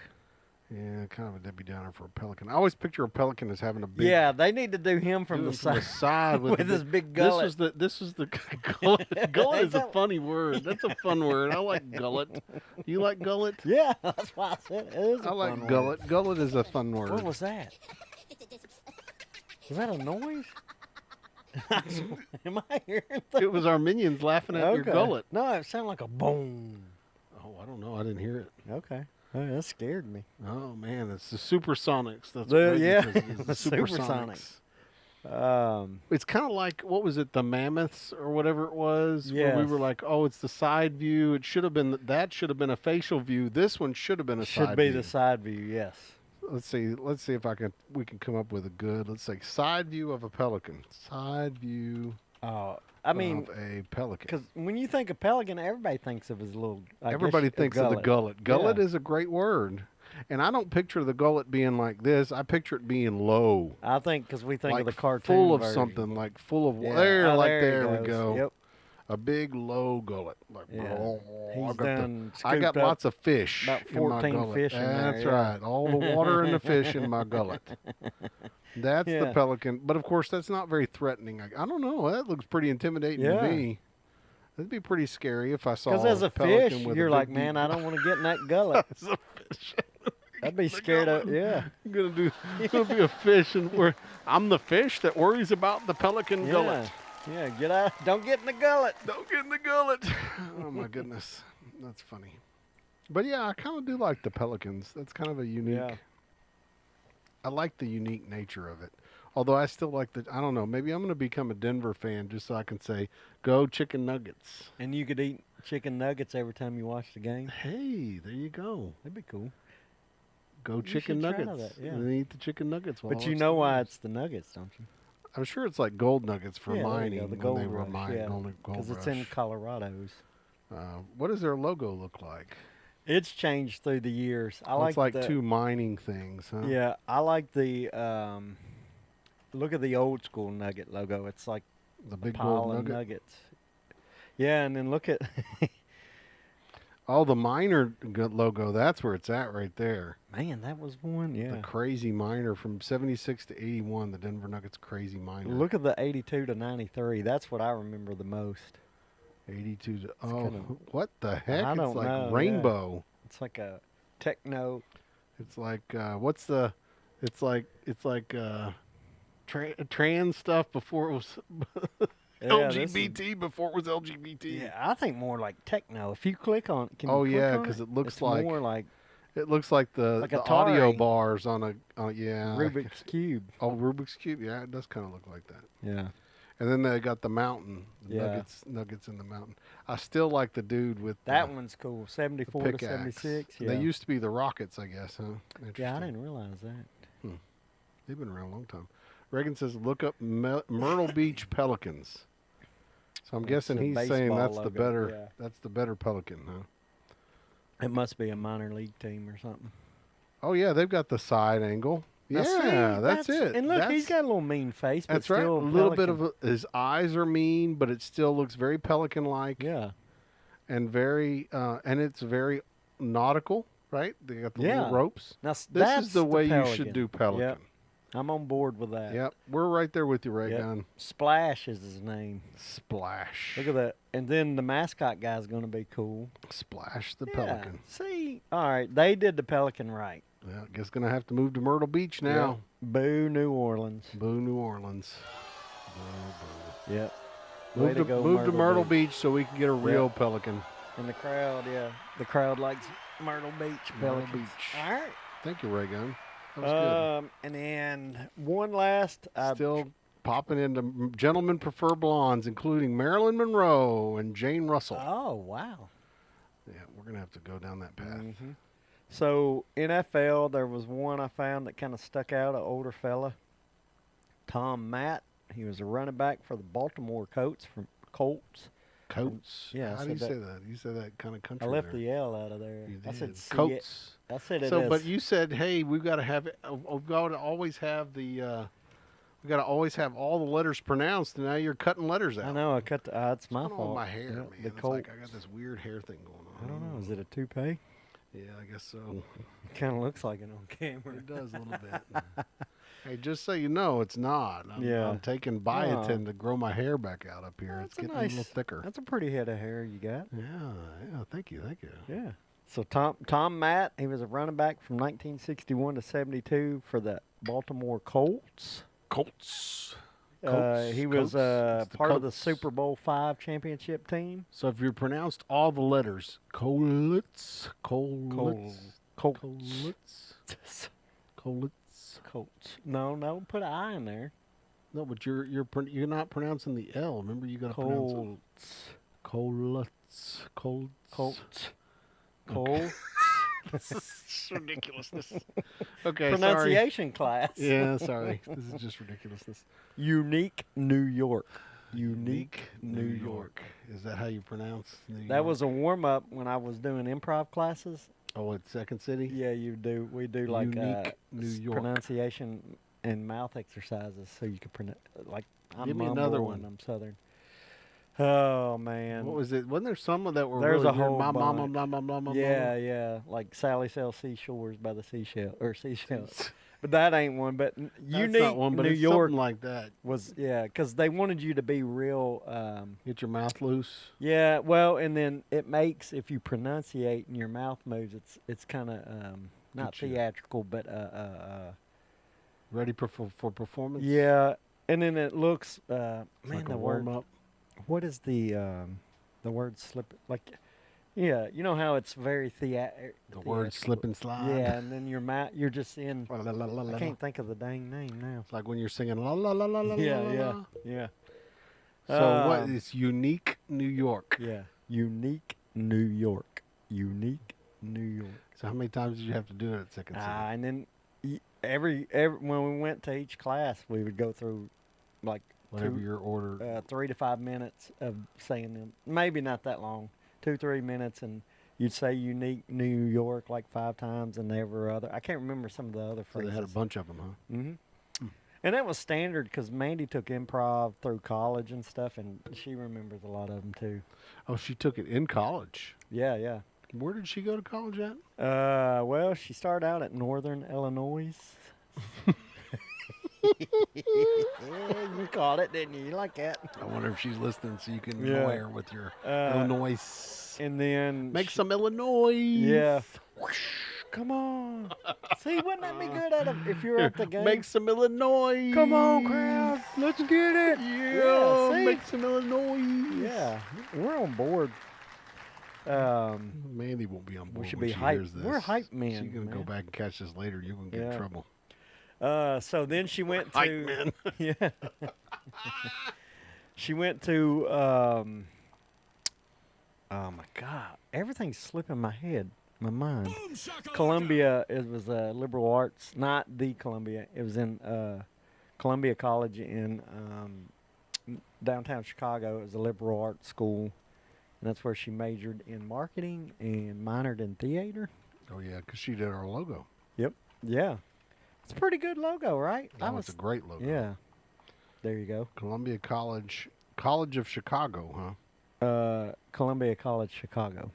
Yeah, kind of a Debbie Downer for a pelican. I always picture a pelican as having a big... Yeah, they need to do him from the side with his big gullet. This is the gullet. Gullet is a funny word. That's a fun word. I like gullet. You like gullet? Yeah, that's why I said it is I like gullet. Word. Gullet is a fun word. What was that? Was that a noise? Am I hearing that? It was our minions laughing at your gullet. No, it sounded like a boom. Oh, I don't know. I didn't hear it. Okay. Oh, that scared me. Oh, man. It's the Supersonics. That's the Supersonics. It's kind of like, what was it, the Mammoths or whatever it was? Yeah. Where we were like, oh, it's the side view. It should have been, that should have been a facial view. This one should have been a side view. Should be the side view, yes. Let's see if we can come up with a good, let's say, side view of a pelican. Side view of a pelican. Because when you think of pelican, everybody thinks of his little... Everybody thinks of the gullet. Gullet is a great word. And I don't picture the gullet being like this. I picture it being low. I think because we think like of the cartoon full of version. something, like full of... Yeah. There we go. Yep. A big low gullet. Like, I got lots of fish about in my 14 gullet. fish in there. That's right. All the water and the fish in my gullet. That's the pelican. But, of course, that's not very threatening. I don't know. That looks pretty intimidating to me. That'd be pretty scary if I saw because as a pelican fish, with you're a like, big man, I don't want to get in that gullet. As a fish. I'd be scared of, I'm gonna be a fish, and I'm the fish that worries about the pelican gullet. Yeah, get out. Don't get in the gullet. Don't get in the gullet. Oh, my goodness. That's funny. But, yeah, I kind of do like the Pelicans. That's kind of a unique. Yeah. I like the unique nature of it. Although I still like I don't know, maybe I'm going to become a Denver fan just so I can say, go chicken nuggets. And you could eat chicken nuggets every time you watch the game. Hey, there you go. That'd be cool. Go chicken nuggets. And then eat the chicken nuggets. But you know why it's the nuggets, don't you? I'm sure it's like gold nuggets for mining the gold when they were rush, mining. Because it's in Colorado's. What does their logo look like? It's changed through the years. It's like two mining things, huh? Yeah, I like the look at the old school nugget logo. It's like the big pile gold of nugget. nuggets. Yeah, and then look at the miner logo. That's where it's at right there. Man, that was one. Yeah, the crazy miner from 76 to 81. The Denver Nuggets crazy miner. Look at the 82 to 93. That's what I remember the most. 82 to what the heck? I don't it's like know, rainbow. Yeah. It's like a techno. It's like It's like trans stuff before it was LGBT before it was LGBT. Yeah, I think more like techno. If you click on, because it looks like more like it looks like the audio bars on a Rubik's Cube. Oh, Rubik's Cube. Yeah, it does kind of look like that. Yeah. And then they got the mountain, nuggets in the mountain. I still like the dude with that one's cool. 74 to 76. Yeah. They used to be the Rockets, I guess, huh? Yeah, I didn't realize that. They've been around a long time. Reagan says, look up Myrtle Beach Pelicans. So I'm It's guessing the he's saying baseball that's the logo, better. yeah. That's the better Pelican, huh? It must be a minor league team or something. Oh yeah, they've got the side angle. Now, see, Yeah, that's it. And look, he's That's- got a little mean face, but That's right. still A little bit Pelican. of his eyes are mean, but it still looks very Pelican-like. Yeah. And very, and it's very nautical, right? They got the little ropes. Now, This that's is the way you Pelican. should do Pelican. Yep. I'm on board with that. Yep, we're right there with you, Ray Yep. Gunn. Splash is his name. Splash. Look at that. And then the mascot guy's going to be cool. Splash the Yeah. Pelican. See, all right, they did the Pelican right. Yeah, I guess gonna have to move to Myrtle Beach now. Yeah. Boo, New Orleans. Boo, New Orleans. Boo, Yep. boo. Way to go, Move to Myrtle Beach so we can get a real Pelican. And the crowd, yeah, the crowd likes Myrtle Beach Myrtle Pelicans. Beach. All right. Thank you, Ray Gunn. That was And then one last. good. Still popping into gentlemen prefer blondes, including Marilyn Monroe and Jane Russell. Oh, wow. Yeah, we're gonna have to go down that path. Mm-hmm. So NFL, there was one I found that kind of stuck out, an older fella, Tom Matt. He was a running back for the Baltimore Colts. Coats. Yeah, I How do you said say that? You said that kind of country. I left there. the L out of there. You I said did. C- Coats. I said it So, as- but you said, hey, we've got to have it. We've got to always have the. We got to always have all the letters pronounced, and now you're cutting letters out. I know. I cut. It's my What's going on fault. with my hair, Yeah, man? The It's Colt. like I got this weird hair thing going on. I don't know. Is it a toupee? Yeah, I guess so. It kind of looks like it on camera. It does a little bit. Hey, just so you know, it's not. Yeah. I'm taking biotin to grow my hair back out up here. It's That's getting a little thicker. That's a pretty head of hair you got. Yeah. Thank you. Yeah. So Tom Matt, he was a running back from 1961 to 72 for the Baltimore Colts. Colts. He was It's the part of the Colts. Super Bowl V championship team. So if you pronounced all the letters, Colts. Colts. No, put an I in there. No, but you're not pronouncing the L. Remember, you got to pronounce it. Colts. Colts. Colts. This is ridiculousness. Okay, Pronunciation class. sorry. Yeah, sorry. This is just ridiculousness. Unique New York. Unique New York. Is that how you pronounce New York? That was a warm up when I was doing improv classes. Oh, at Second City? Yeah, we do like Unique New York. pronunciation and mouth exercises so you can pronounce. Like I'm Give me mumble another and one. I'm Southern. Oh man. What was it? Wasn't there some that were There's really a whole weird? Mama, bunch. mama, mama, Yeah, like Sally sells seashores by the seashells. But that ain't one. But That's Unique not one, but New it's York something like that. was because they wanted you to be real. Get your mouth loose. Yeah, well, and then it makes if you pronunciate and your mouth moves, it's kind of not Get you. theatrical, but Ready for performance? yeah, and then it looks It's man like the a word. warm up. What is the word slip like? Yeah, you know how it's very The word slip and slide. Yeah, and then your mouth, you're just in. La, la, la, la, la. I can't think of the dang name now. It's like when you're singing la la la la la Yeah, la, yeah, la. yeah. So what is Unique New York? Yeah, Unique New York. Unique New York. So how many times did you have to do it at Second City? And then every when we went to each class, we would go through like Whatever your order. 3 to 5 minutes of saying them. Maybe not that long, 2-3 minutes, and you'd say Unique New York like 5 times, and every other. I can't remember some of the other So phrases. they had a bunch of them, huh? Mm-hmm. And that was standard because Mandy took improv through college and stuff, and she remembers a lot of them too. Oh, she took it in college. Yeah, yeah. Where did she go to college at? Well, she started out at Northern Illinois. You caught it, didn't you? You like that? I wonder if she's listening so you can Yeah. annoy her with your Uh, Illinois. And then Make some Illinois. Yeah. Come on. See, wouldn't that be good if you were at the game? Make some Illinois. Come on, crowd. Let's get it. Yeah, see? make some Illinois. Yeah, we're on board. Mandy won't be on board. should when be she hype. hears this. We're hype men, She's gonna go man. back and catch this later. You're gonna get in Yeah. trouble. So then she went to Hype men. yeah. She went to oh my God, everything's slipping my head, my mind. Columbia, it was liberal arts, not the Columbia. It was in Columbia College in downtown Chicago. It was a liberal arts school, and that's where she majored in marketing and minored in theater. Oh yeah, because she did our logo. Yep. Yeah. It's a pretty good logo, right? It's a great logo. Yeah. There you go. Columbia College of Chicago, Columbia College, Chicago.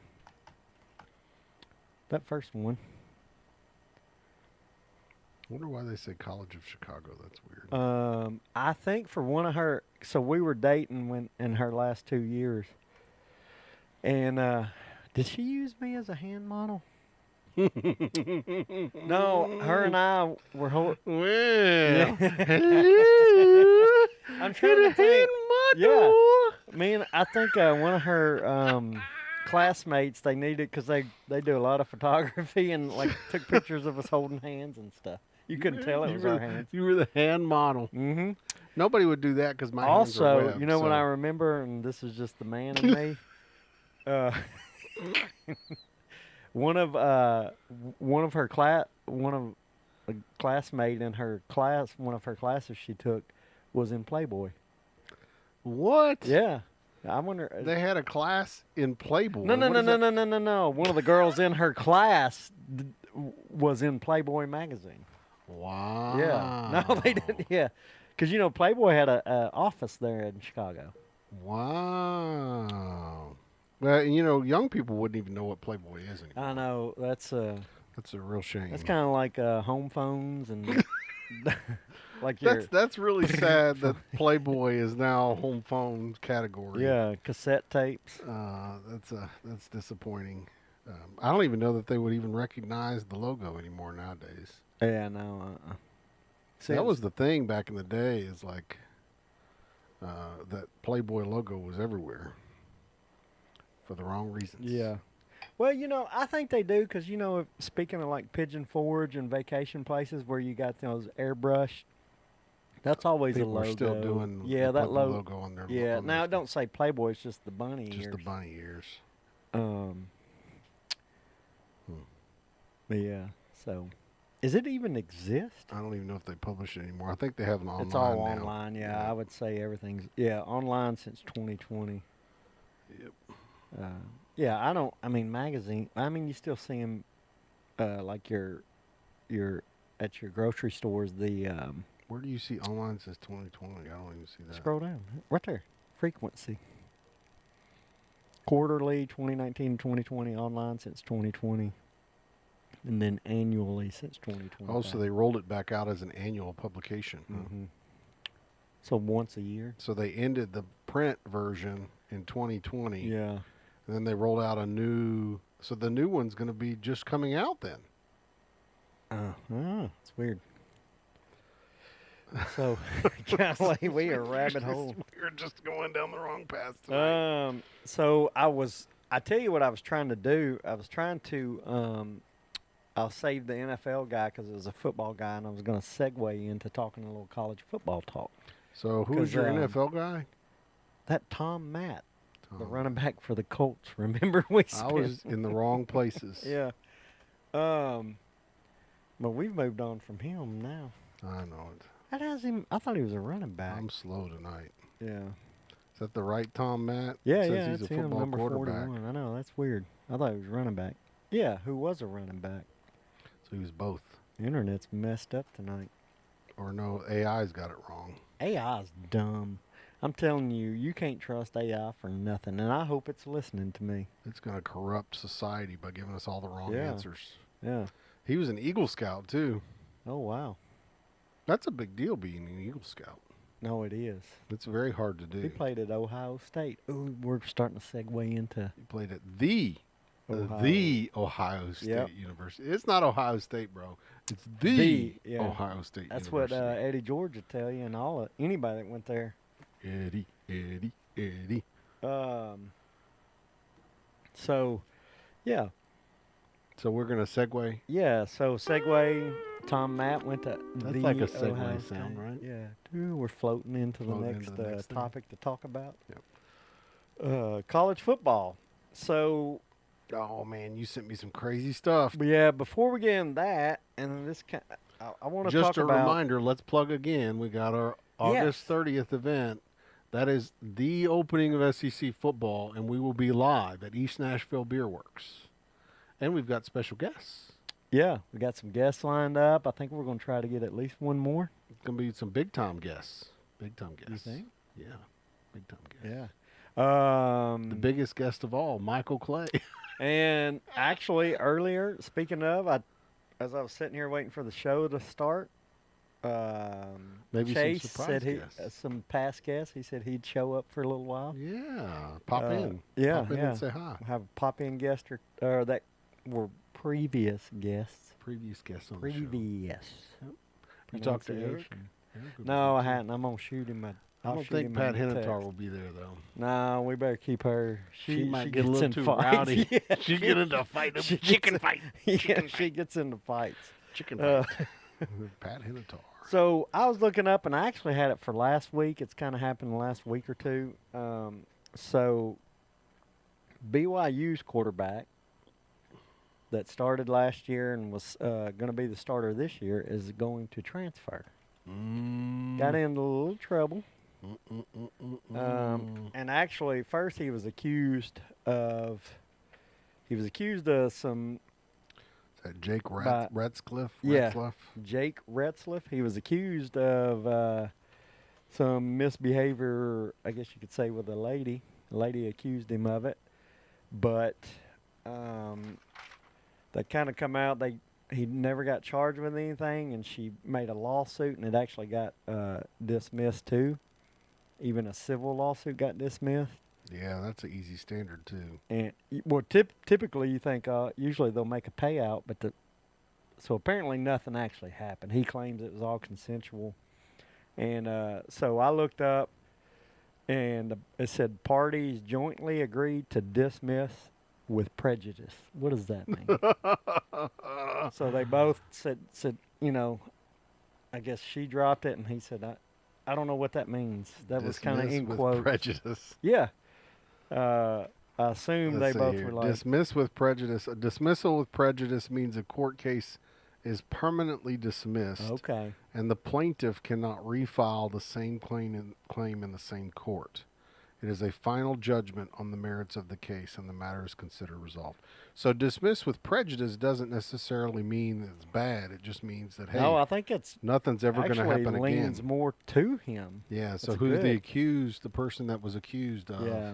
That first one. I wonder why they say College of Chicago. That's weird. I think for one of her, so we were dating when in her last 2 years. And did she use me as a hand model? No, her and I were Well, hello. I'm trying to think. Yeah, I think one of her classmates, they needed, because they do a lot of photography and like took pictures of us holding hands and stuff. You couldn't tell it was our hands. You were the hand model. Mm-hmm. Nobody would do that because my hands are Also, webbed, you know what I remember, and this is just the man in me. One of a classmate in her class, one of her classes she took, was in Playboy. What? Yeah, I wonder. They had a class in Playboy. No. One of the girls in her class was in Playboy magazine. Wow. Yeah. No, they didn't. Yeah, because Playboy had a office there in Chicago. Wow. Well, young people wouldn't even know what Playboy is anymore. I know that's a real shame. That's kind of like home phones and like that's really sad that Playboy is now home phone category. Yeah, cassette tapes. That's disappointing. I don't even know that they would even recognize the logo anymore nowadays. Yeah, no. See, that was the thing back in the day. Is like that Playboy logo was everywhere for the wrong reasons. Yeah. Well, I think they do because, speaking of like Pigeon Forge and vacation places where you got those airbrushed, that's always People a logo. are still doing that logo on their Yeah, on now their it don't say Playboy, it's just the bunny ears. Just the bunny ears. But yeah, so does it even exist? I don't even know if they publish it anymore. I think they have an online. It's all now. online, yeah. I would say everything's online since 2020. Yep. I mean magazine. You still see them like your at your grocery stores. Where do you see online since 2020? I don't even see that. Scroll down right there. Frequency. Quarterly 2019 2020 online since 2020. And then annually since 2020. Oh, so they rolled it back out as an annual publication. Mm-hmm. So once a year. So they ended the print version in 2020. Yeah. And then they rolled out a new. So the new one's going to be just coming out then. It's weird. So, golly, we are rabbit hole. We're just going down the wrong path tonight. So I tell you what I was trying to do. I was trying to, I'll save the NFL guy because it was a football guy, and I was going to segue into talking a little college football talk. So who's your NFL guy? That Tom Matt, the running back for the Colts. Remember we I was in the wrong places. Yeah. But we've moved on from him now. I know it. I thought he was a running back. I'm slow tonight. Yeah. Is that the right Tom Matt? Yeah, It says yeah, he's that's a football him, number quarterback. 41. I know, that's weird. I thought he was running back. Yeah, who was a running back? So he was both. The internet's messed up tonight. Or no, AI's got it wrong. AI's dumb. I'm telling you, you can't trust AI for nothing, and I hope it's listening to me. It's going to corrupt society by giving us all the wrong answers. Yeah. He was an Eagle Scout, too. Oh, wow. That's a big deal, being an Eagle Scout. No, it is. It's very hard to do. He played at Ohio State. Ooh, we're starting to segue into... He played at the Ohio State University. It's not Ohio State, bro. It's the Ohio State That's University. What Eddie George would tell you, and anybody that went there. Eddie. So, yeah. So we're going to segue? Yeah, so segue. Tom Matt went to That's the like a Ohio segue State. sound, right? Yeah. Dude, we're floating into the next topic to talk about. Yep. College football. So... Oh, man, you sent me some crazy stuff. But yeah, before we get into that, and this I want to talk about... Just a reminder, let's plug again. We got our August 30th event, That is the opening of SEC football, and we will be live at East Nashville Beer Works. And we've got special guests. Yeah, we got some guests lined up. I think we're going to try to get at least one more. It's going to be some big-time guests. Big-time guests. You think? Yeah, big-time guests. Yeah. The biggest guest of all, Michael Clay. And actually, earlier, speaking of, as I was sitting here waiting for the show to start, Maybe Chase some surprise said guests. some past guests. He said he'd show up for a little while. Yeah, pop in. Yeah, Pop in yeah. and say hi. We'll have a pop-in guest or that were previous guests. Previous guests on the show. Previous. You talked to Eric? Pronunciation. Eric will No, be I there, too. hadn't. I'm gonna shoot him. I don't think Pat Hennitar will be there, though. No, we better keep her. She might get a gets little in too fights. rowdy. Yeah, She get into a fight, she chicken gets- fight. Yeah, Chicken she gets into fights. Chicken Uh, fight. Pat Hennitar. So I was looking up, and I actually had it for last week. It's kind of happened the last week or two. So BYU's quarterback that started last year and was going to be the starter this year is going to transfer. Got into a little trouble. And actually, first he was accused of some Is that Jake By- Retzliff? Yeah. Retzliff? Jake Retzliff. He was accused of some misbehavior, I guess you could say, with a lady. A lady accused him of it, but they kind of come out. He never got charged with anything, and she made a lawsuit, and it actually got dismissed too. Even a civil lawsuit got dismissed. Yeah, that's an easy standard, too. And well, typically you think usually they'll make a payout, but so apparently nothing actually happened. He claims it was all consensual, and so I looked up, and it said parties jointly agreed to dismiss with prejudice. What does that mean? So they both said I guess she dropped it, and he said I don't know what that means. That was kind of Dismiss in with quotes. prejudice. Yeah. I assume Let's they see both here. were like, Dismiss with prejudice. A dismissal with prejudice means a court case is permanently dismissed, okay. and the plaintiff cannot refile the same claim in the same court. It is a final judgment on the merits of the case, and the matter is considered resolved. So dismiss with prejudice doesn't necessarily mean that it's bad. It just means that, hey, No, I think it's nothing's ever going to actually happen leans again. more to him. Yeah, so That's who's the good. accused, the person that was accused of? Yeah.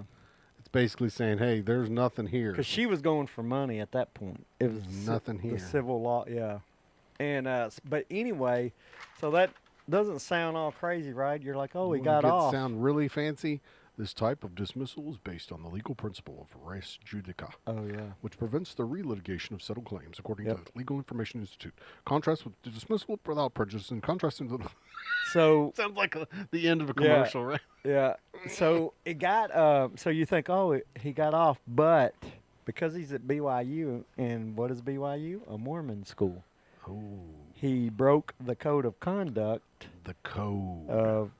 It's basically saying, hey, there's nothing here. Because she was going for money at that point. It was There's nothing the here. civil law, yeah. And but anyway, so that doesn't sound all crazy, right? You're like, oh, he got off. Sound really fancy. This type of dismissal is based on the legal principle of res judicata, Oh yeah. which prevents the relitigation of settled claims, according Yep. to the Legal Information Institute. Contrast with the dismissal without prejudice, and contrasting to the So sounds like the end of a Yeah. commercial, right? yeah. So it got. So you think, oh, he got off, but because he's at BYU, and what is BYU? A Mormon school. Oh, He broke the code of conduct the code. of.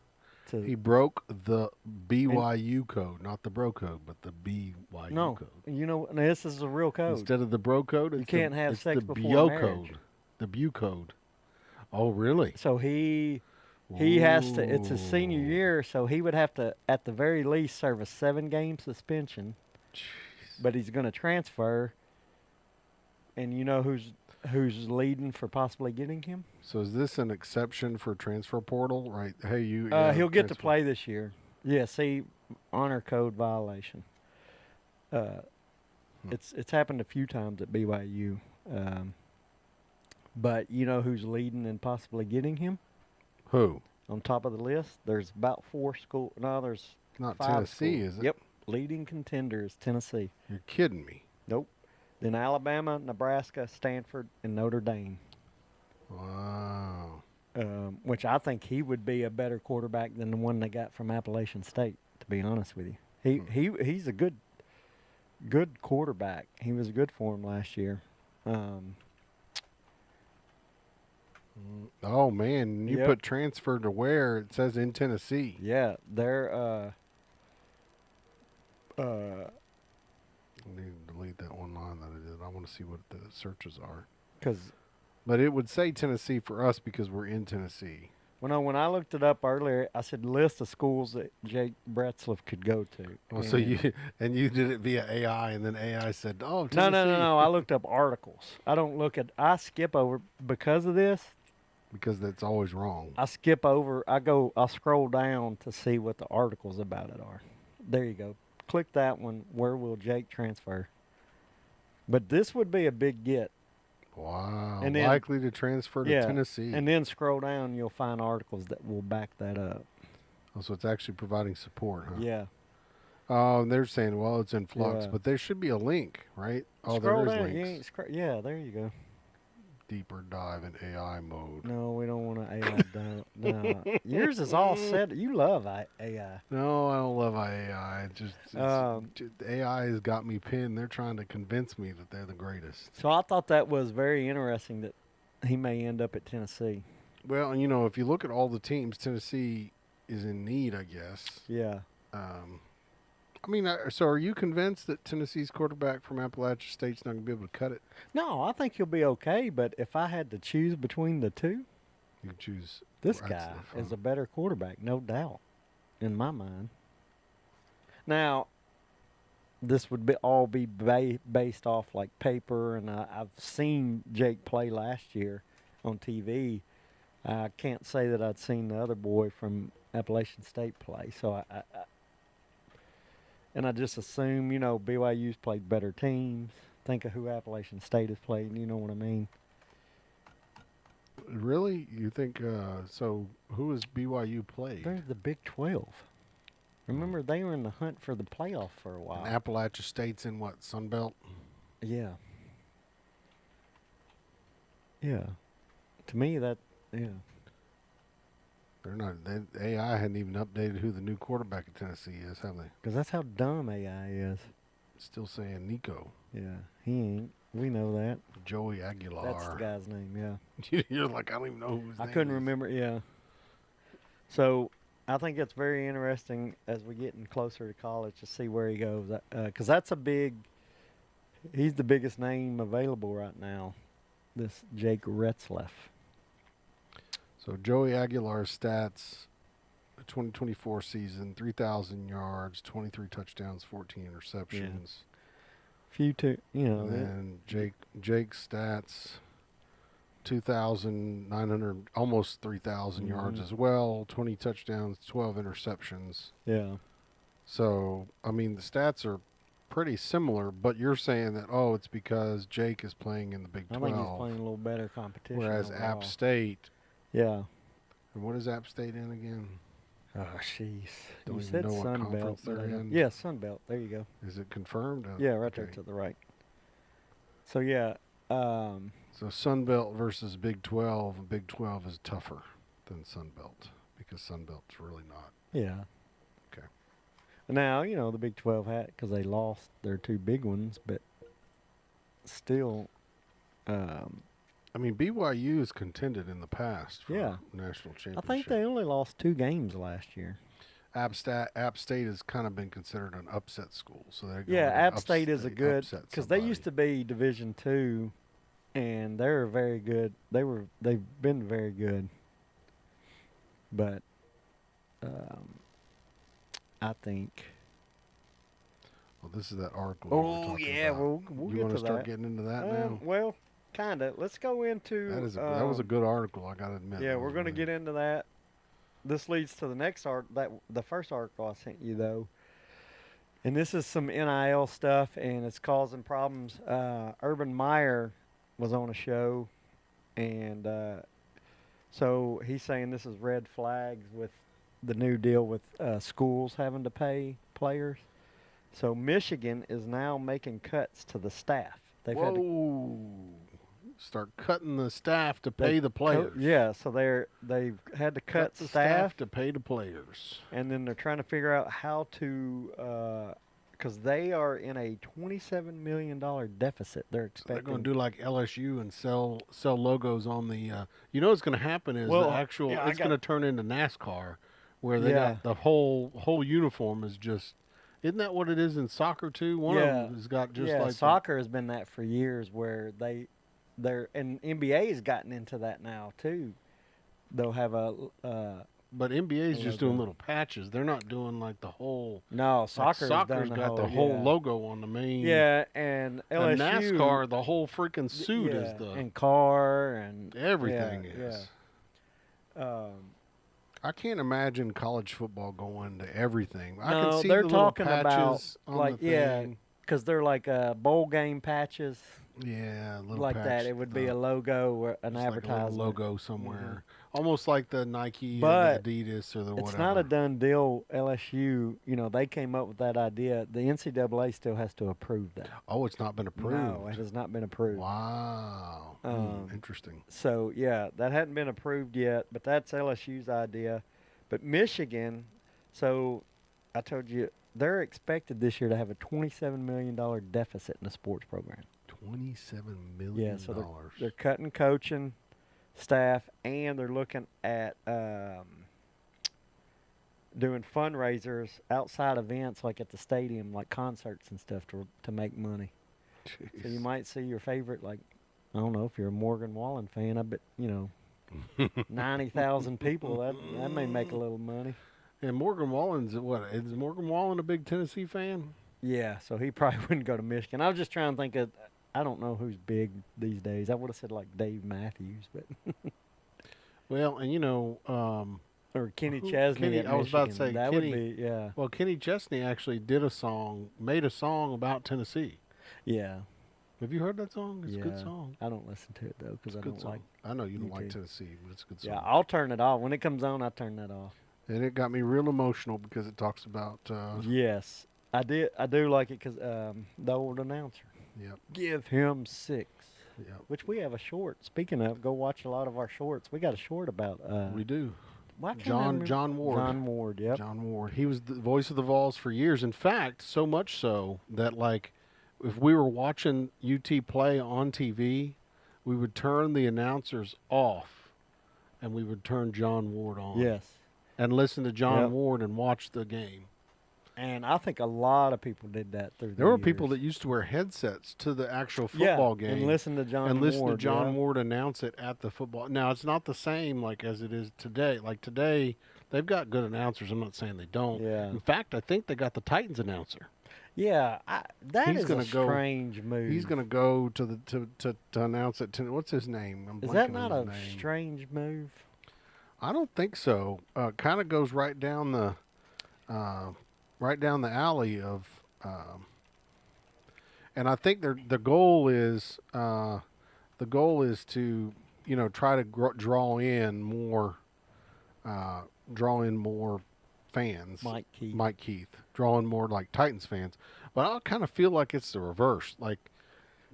He broke the BYU code, not the bro code, but the BYU No, code. you know, this is a real code. Instead of the bro code, it's can't have it's sex the before BO marriage. code. The BU code. Oh, really? So he has to. It's his senior Ooh. year, so he would have to, at the very least, serve a 7-game suspension. Jeez. But he's going to transfer. And you know who's leading for possibly getting him? So is this an exception for transfer portal? Right? Hey, you. He'll get to transfer. play this year. Yeah. See, honor code violation. It's happened a few times at BYU. But you know who's leading and possibly getting him? Who? On top of the list, there's about 4 schools. No, there's Not 5 Tennessee, schools. is it? Yep. Leading contender is Tennessee. You're kidding me. Nope. Then Alabama, Nebraska, Stanford, and Notre Dame. Wow. Which I think he would be a better quarterback than the one they got from Appalachian State, to be honest with you. He's a good quarterback. He was good for him last year. Oh man, you Yep. put transfer to where? It says in Tennessee. Yeah, they're I need to delete that one line that I did. I want to see what the searches are. 'cause But it would say Tennessee for us because we're in Tennessee. Well, no, when I looked it up earlier, I said list of schools that Jake Bretzloff could go to. Oh, so you did it via AI, and then AI said, "Oh, No, Tennessee." no. I looked up articles. I skip over because of this. Because that's always wrong. I skip over. I'll scroll down to see what the articles about it are. There you go. Click that one. Where will Jake transfer? But this would be a big get. Wow. And then, likely to transfer to Tennessee. And then scroll down, you'll find articles that will back that up. Oh, so it's actually providing support, huh? Yeah. Oh, and they're saying, well, it's in flux, but there should be a link, right? Oh, scroll there is down. links. Yeah, there you go. Deeper dive in AI mode. No, we don't want to AI down. No. Yours is all set. You love AI. No, I don't love AI. AI has got me pinned. They're trying to convince me that they're the greatest. So I thought that was very interesting that he may end up at Tennessee. Well, if you look at all the teams, Tennessee is in need, I guess. Yeah. So are you convinced that Tennessee's quarterback from Appalachia State's not going to be able to cut it? No, I think he'll be okay, but if I had to choose between the two, you choose this guy is a better quarterback, no doubt, in my mind. Now, this would all be based off like paper, and I've seen Jake play last year on TV. I can't say that I'd seen the other boy from Appalachian State play, so I just assume, BYU's played better teams. Think of who Appalachian State has played, you know what I mean? Really? You think, so who has BYU played? They're the Big 12. Remember, they were in the hunt for the playoff for a while. And Appalachia State's in what, Sun Belt? Yeah. Yeah. To me, yeah. They're not. AI hadn't even updated who the new quarterback of Tennessee is, have they? Because that's how dumb AI is. Still saying Nico. Yeah, he ain't. We know that. Joey Aguilar. That's the guy's name, yeah. You're like, I don't even know who his name is. I couldn't remember, yeah. So I think it's very interesting as we're getting closer to college to see where he goes. Because that's he's the biggest name available right now, this Jake Bretzloff. So Joey Aguilar's stats, the 2024 season, 3,000 yards, 23 touchdowns, 14 interceptions. And Jake's stats, 2,900, almost 3,000 yards as well, 20 touchdowns, 12 interceptions. Yeah. So, the stats are pretty similar, but you're saying that, it's because Jake is playing in the Big 12. I think he's playing a little better competition. Whereas overall. App State. Yeah. And what is App State in again? Oh, jeez. Don't You even said know what Sun conference Belt. they're in. Yeah, Sun Belt. There you go. Is it confirmed? Yeah, right there to the right. So, yeah. So Sun Belt versus Big 12, and Big 12 is tougher than Sun Belt because Sun Belt's really not. Yeah. Okay. Now, the Big 12 had, because they lost their two big ones, but still. BYU has contended in the past for national championship. I think they only lost 2 games last year. App State has kind of been considered an upset school, so they're App State is a good, because they used to be Division II, and they're very good. They've been very good, but I think. Well, this is that article. Oh yeah, we'll get to that. You want to start getting into that now? Well, kind of. Let's go into. That was a good article, I got to admit. Yeah, we're going to get into that. This leads to the next the first article I sent you, though. And this is some NIL stuff, and it's causing problems. Urban Meyer was on a show, and so he's saying this is red flags with the new deal with schools having to pay players. So Michigan is now making cuts to the staff. They've had to start cutting the staff to pay the players. So they've had to cut the staff to pay the players. And then they're trying to figure out how to, because they are in a $27 million deficit. They're expecting. So they're going to do like LSU and sell logos on the. What's going to happen is it's going to turn into NASCAR, where they got the whole uniform is just. Isn't that what it is in soccer too? One of them has got just like soccer has been that for years, where and NBA has gotten into that now too. they'll have a. But NBA's just doing logo. little patches. They're not doing like the whole. No, Like soccer's soccer's done got the whole, whole yeah. logo on the main. Yeah, and LSU. And NASCAR, the whole freaking suit yeah, is the and car and everything yeah, is. Yeah. I can't imagine college football going to everything. I No, can see they're the little talking about, patches on like, the yeah, thing. because they're like bowl game patches Yeah, little like patch that. It would be a logo or an just like a little advertisement. logo somewhere, almost like the Nike But or the Adidas or the whatever. It's not a done deal. LSU, they came up with that idea. The NCAA still has to approve that. Oh, it's not been approved. No, it has not been approved. Wow. Interesting. So, yeah, that hadn't been approved yet, but that's LSU's idea. But Michigan, so I told you, they're expected this year to have a $27 million deficit in the sports program. $27 million. Yeah, so they're cutting coaching staff, and they're looking at doing fundraisers, outside events like at the stadium, like concerts and stuff to make money. Jeez. So you might see your favorite, like, I don't know if you're a Morgan Wallen fan, I bet, 90,000 people, that may make a little money. And Morgan Wallen's what? Is Morgan Wallen a big Tennessee fan? Yeah, so he probably wouldn't go to Michigan. I was just trying to think of, I don't know who's big these days. I would have said like Dave Matthews, but Well, and or Kenny Chesney. I was about to say that Kenny. would be, yeah, Well, Kenny Chesney actually made a song about Tennessee. yeah. Have you heard that song? It's a good Yeah. song. I don't listen to it though because I Good don't song. like. I know you don't like YouTube. Tennessee, but it's a good song. Yeah, I'll turn it off when it comes on. I turn that off. And it got me real emotional because it talks about. Yes, I do like it because the old announcer. Yep. Give him 6. Yep. Which we have a short. Speaking of, go watch a lot of our shorts. We got a short about. We do. Why can't I John remember- Ward. John Ward. Yep. John Ward. He was the voice of the Vols for years. In fact, so much so that like, if we were watching UT play on TV, we would turn the announcers off, and we would turn John Ward on. Yes. And listen to John Yep. Ward and watch the game. And I think a lot of people did that through. There were people that used to wear headsets to the actual football game and listen to John and listen Ward, to John yeah. Ward announce it at the football. Now it's not the same like as it is today. Like today, they've got good announcers. I'm not saying they don't. Yeah. In fact, I think they got the Titans announcer. Yeah, that He's is gonna a go- strange move. He's going to go to the to announce it. What's his name? I'm Is that blanking not on a his name. strange move? I don't think so. Kind of goes right down the alley of, and I think the goal is to try to draw in more fans. Mike Keith. Drawing more like Titans fans, but I kind of feel like it's the reverse. Like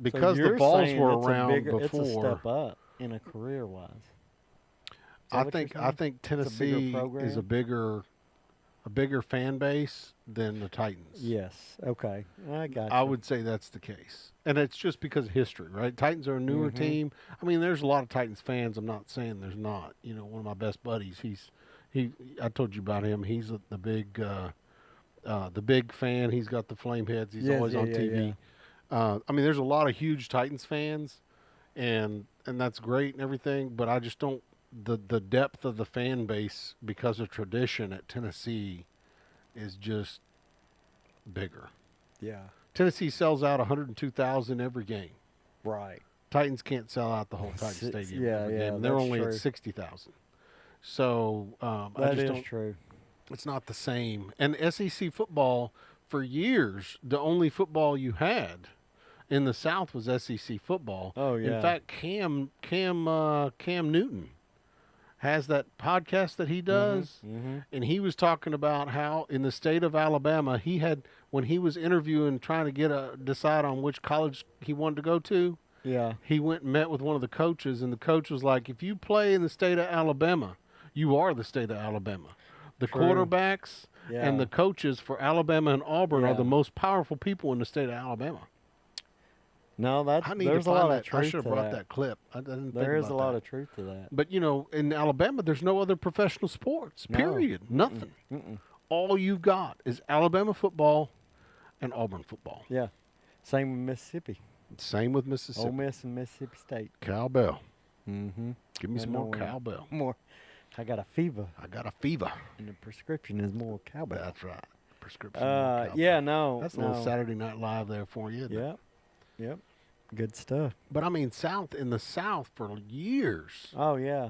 because So the you're Vols saying were it's a around bigger, before. It's a step up in a career-wise. I think Tennessee program? is a bigger fan base than the Titans. Yes. Okay. I got you. I would say that's the case, and it's just because of history, right? Titans are a newer team. I mean, there's a lot of Titans fans. I'm not saying there's not. One of my best buddies. I told you about him. He's the big fan. He's got the flame heads. He's Yes, always yeah, on yeah, TV. I mean, there's a lot of huge Titans fans, and that's great and everything. But I just don't the depth of the fan base because of tradition at Tennessee is just bigger. Yeah. Tennessee sells out 102,000 every game. Right. Titans can't sell out the whole Titans Stadium. Yeah, every yeah, game. They're that's only true. at 60,000. So I That just is don't. true. It's not the same. And SEC football, for years, the only football you had in the South was SEC football. Oh, yeah. In fact, Cam Newton has that podcast that he does, and he was talking about how in the state of Alabama, when he was interviewing, trying to decide on which college he wanted to go to. Yeah. He went and met with one of the coaches, and the coach was like, if you play in the state of Alabama, you are the state of Alabama. The True. quarterbacks Yeah. and the coaches for Alabama and Auburn are Yeah. the most powerful people in the state of Alabama. No, I need there's to a find lot that. of truth I should have to brought that clip. I didn't think There is a about lot that. of truth to that. But, in Alabama, there's no other professional sports, No. period. Nothing. Mm-mm. All you've got is Alabama football and Auburn football. Yeah. Same with Mississippi. Same with Mississippi. Ole Miss and Mississippi State. Cowbell. Mm-hmm. Give me some more cowbell. More. I got a fever. I got a fever. And the prescription is more cowbell. That's right. Prescription. Cowbell. Yeah, no. That's a little Saturday Night Live there for you. Isn't it? Yep. Good stuff. But I mean, in the South for years. Oh, yeah.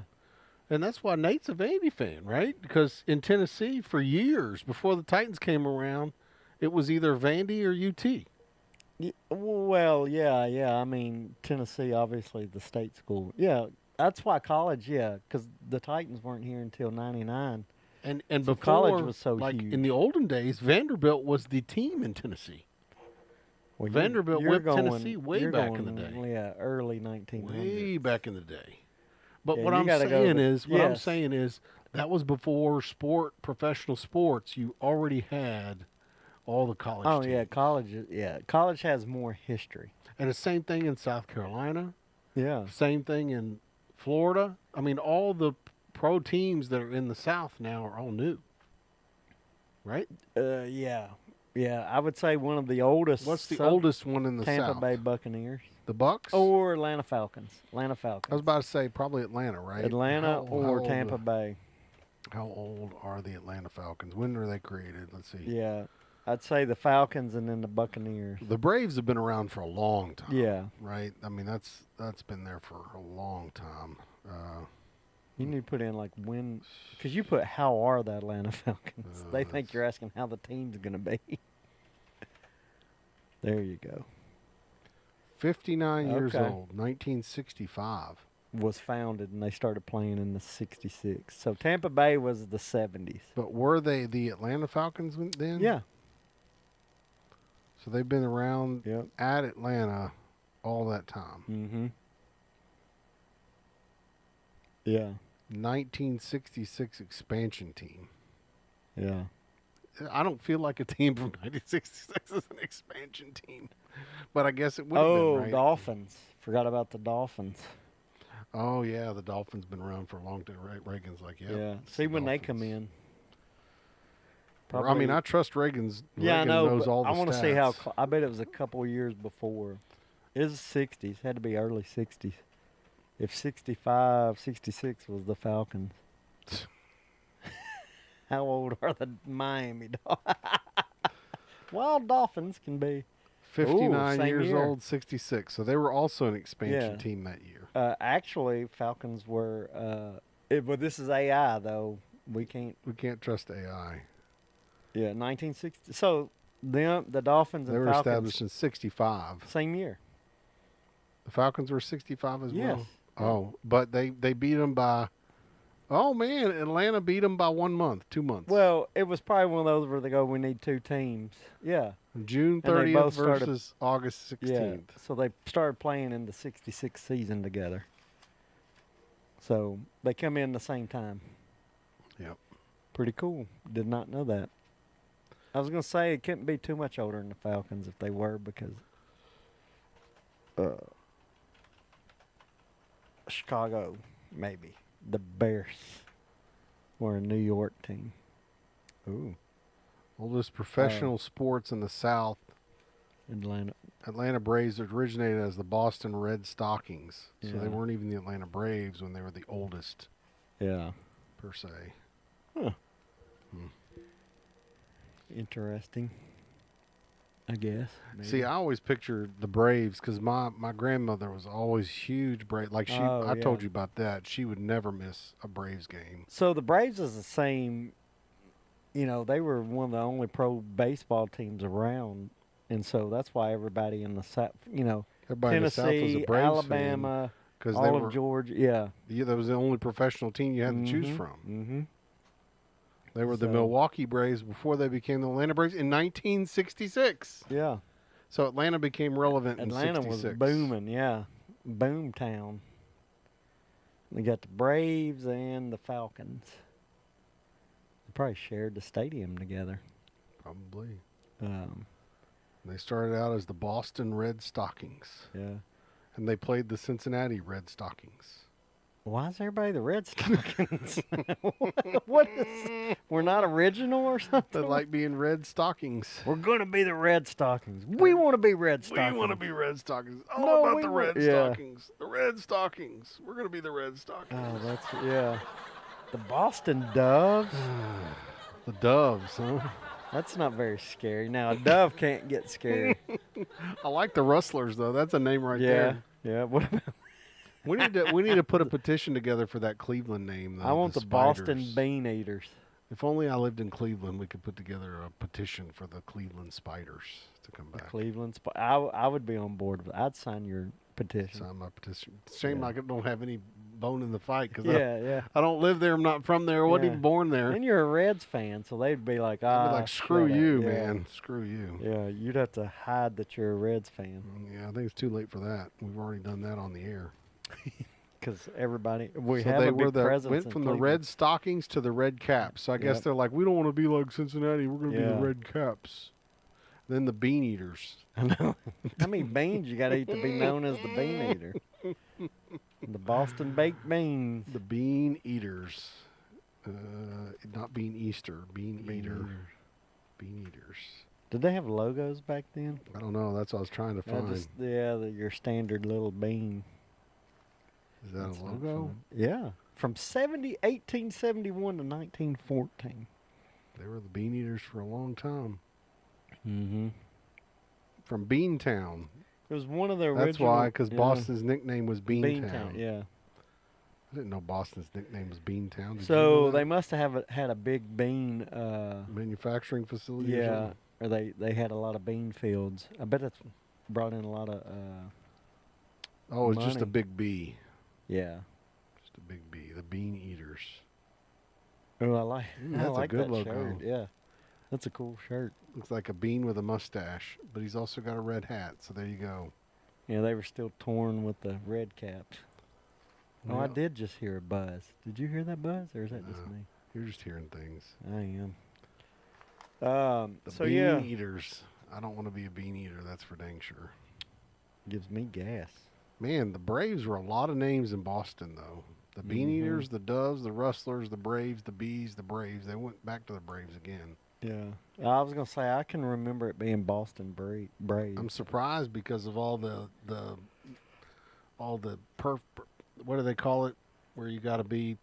And that's why Nate's a Vandy fan, right? Because in Tennessee, for years, before the Titans came around, it was either Vandy or UT. Well, yeah. I mean, Tennessee, obviously, the state school. Yeah, that's why college, because the Titans weren't here until 99. And so before, college was so like huge. In the olden days, Vanderbilt was the team in Tennessee. Well, Vanderbilt whipped Tennessee way back in the day. Yeah, early 1900s. Way back in the day. But Yeah, what I'm saying is that was before professional sports. You already had all the college teams. Yeah, college has more history. And the same thing in South Carolina. Yeah. Same thing in Florida. I mean, all the pro teams that are in the South now are all new. Right? Yeah. Yeah, I would say one of the oldest. What's the oldest one in the South? Tampa Bay Buccaneers. The Bucks? Or Atlanta Falcons. I was about to say probably Atlanta, right? Atlanta or Tampa Bay. How old are the Atlanta Falcons? When were they created? Let's see. Yeah, I'd say the Falcons and then the Buccaneers. The Braves have been around for a long time. Yeah. Right? I mean, that's been there for a long time. You need to put in like when, because you put how are the Atlanta Falcons. They think you're asking how the team's going to be. There you go. 59 years old, 1965. Was founded, and they started playing in the 66. So Tampa Bay was the 70s. But were they the Atlanta Falcons then? Yeah. So they've been around at Atlanta all that time. Mm-hmm. Yeah. 1966 expansion team. Yeah. I don't feel like a team from 1966 is an expansion team, but I guess it would have been, right? Dolphins. Forgot about the Dolphins. Oh, yeah, the Dolphins been around for a long time, right? Reagan's like, yeah. See when they come in. Probably, I mean, I trust Reagan's. Yeah, Reagan I know. knows all the I want to stats. see how. I bet it was a couple of years before. It was 60s. Had to be early 60s. If 65, 66 was the Falcons. How old are the Miami Dolphins? Wild Dolphins can be. 59 years old, 66. So they were also an expansion team that year. Actually, Falcons were. But this is AI though. We can't trust AI. Yeah, 1960. So the Dolphins and they were Falcons established in 65. Same year. The Falcons were 65 as yes. well. Oh, but they beat them by. Oh man, Atlanta beat them by 1 month, 2 months. Well, it was probably one of those where they go, we need two teams. Yeah. June 30th versus August 16th. Yeah. So they started playing in the 66 season together. So they come in the same time. Yep. Pretty cool. Did not know that. I was going to say it couldn't be too much older than the Falcons if they were, because Chicago, maybe. The Bears were a New York team. Ooh. Oldest professional sports in the South. Atlanta Braves originated as the Boston Red Stockings. So they weren't even the Atlanta Braves when they were the oldest. Yeah. Per se. Huh. Interesting. I guess. Maybe. See, I always pictured the Braves because my grandmother was always huge Brave. Like I told you about that. She would never miss a Braves game. So the Braves is the same. You know, they were one of the only pro baseball teams around, and so that's why everybody in the South, you know, everybody Tennessee, in the South was a Braves Alabama, because all of Georgia, that was the only professional team you had to choose from. Mm-hmm. They were the Milwaukee Braves before they became the Atlanta Braves in 1966. Yeah. So Atlanta became relevant in 66. Atlanta was booming, yeah. Boom town. They got the Braves and the Falcons. They probably shared the stadium together. Probably. They started out as the Boston Red Stockings. Yeah. And they played the Cincinnati Red Stockings. Why is everybody the Red Stockings? What is? We're not original or something? They like being Red Stockings. We're going to be the Red Stockings. We want to be Red Stockings. We want to be Red Stockings. All about the Red Stockings. The Red Stockings. We're going to be the Red Stockings. Oh, that's, yeah. The Boston Doves? The Doves, huh? That's not very scary. Now, a dove can't get scary. I like the Rustlers, though. That's a name right there. Yeah. What about? We need to put a petition together for that Cleveland name, though. I want the Boston Spiders. Bean Eaters. If only I lived in Cleveland, we could put together a petition for the Cleveland Spiders to come back. I would be on board with it. I'd sign your petition. Sign my petition. Shame Yeah. I don't have any bone in the fight because Yeah. I don't live there. I'm not from there. I wasn't Yeah. even born there. And you're a Reds fan, so they'd be like, I'd be like, screw shut up." you, Yeah. man. Screw you. Yeah, you'd have to hide that you're a Reds fan Yeah, I think it's too late for that. We've already done that on the air. because everybody So have they a were big presence went in from the Cleveland. red stockings to the red caps. So I guess Yep. they're like, we don't want to be like Cincinnati. We're going to be Yeah. the red caps. Then the bean eaters. I know. How many beans you got to eat to be known as the bean eater? The Boston baked beans. The bean eaters. Not bean Easter. Bean eater. Bean eaters. Did they have logos back then? I don't know. That's what I was trying to find. Your standard little bean. Is that That's a not logo? fun. Yeah. From 1871 to 1914. They were the bean eaters for a long time. Mm-hmm. From Beantown. It was one of the original. That's why, because yeah. Boston's nickname was Beantown. Beantown, yeah. I didn't know Boston's nickname was Beantown. Did you So know they that? must have had a big bean. Manufacturing facility. Or Yeah, something? or they had a lot of bean fields. I bet it's brought in a lot of. Oh, it's just a money. big B. Yeah. Just a big B. The Bean Eaters. Oh, I like. I that's a like good that logo. shirt. Yeah, that's a cool shirt. Looks like a bean with a mustache, but he's also got a red hat. So there you go. Yeah, they were still torn with the red caps. Oh, I Yeah. did just hear a buzz. Did you hear that buzz, or is that just No. me? You're just hearing things. I am. The So Bean yeah, Eaters. I don't want to be a bean eater. That's for dang sure. gives me gas. Man, the Braves were a lot of names in Boston, though. The Bean Mhm. Eaters, the Doves, the Rustlers, the Braves, the Bees, the Braves. They went back to the Braves again. Yeah, I was gonna say I can remember it being Boston Braves. I'm surprised because of all the what do they call it? Where you got to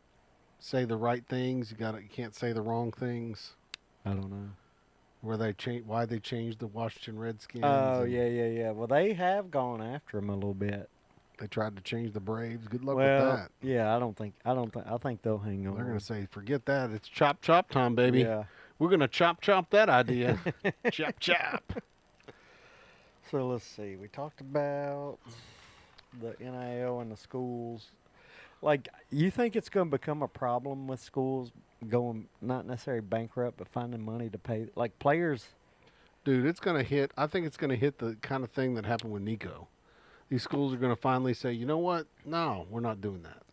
say the right things. You can't say the wrong things. I don't know. Why they changed the Washington Redskins? Oh and yeah. Well, they have gone after him a little bit. They tried to change the Braves. Good luck well, with that. yeah, I think they'll hang on. They're going to say, forget that. It's chop time, baby. Yeah. We're going to chop that idea. chop. So let's see. We talked about the NIL and the schools. Like, you think it's going to become a problem with schools going not necessarily bankrupt, but finding money to pay, like players? Dude, it's going to hit. I think it's going to hit the kind of thing that happened with Nico. These schools are going to finally say, you know what? No, we're not doing that.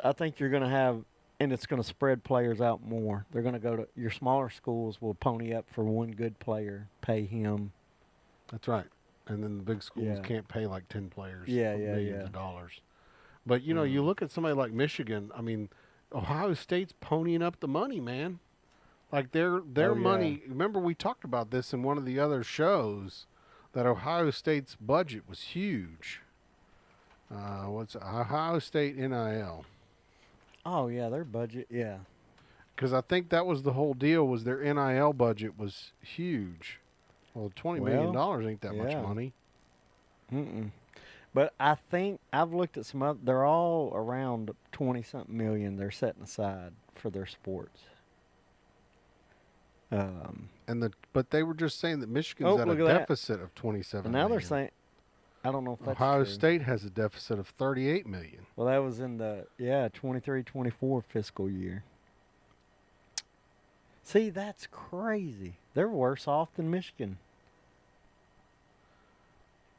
I think you're going to have, and it's going to spread players out more. They're going to go to your smaller schools will pony up for one good player, pay him. That's right. And then the big schools Yeah. can't pay like 10 players Yeah, millions of dollars. But, you know, you look at somebody like Michigan. I mean, Ohio State's ponying up the money, man. Like their yeah. money. Remember, we talked about this in one of the other shows that Ohio State's budget was huge. What's Ohio State NIL? Oh, yeah, their budget, yeah. Because I think that was the whole deal was their NIL budget was huge. Well, $20 million ain't that much yeah. money. Mm-mm. But I think I've looked at some other, they're all around 20-something million they're setting aside for their sports. But they were just saying that Michigan's at a look at that. deficit of 27 And now they're million. saying, I don't know if that's Ohio true. State has a deficit of 38 million. Well, that was in the 23-24 fiscal year. See, that's crazy. They're worse off than Michigan.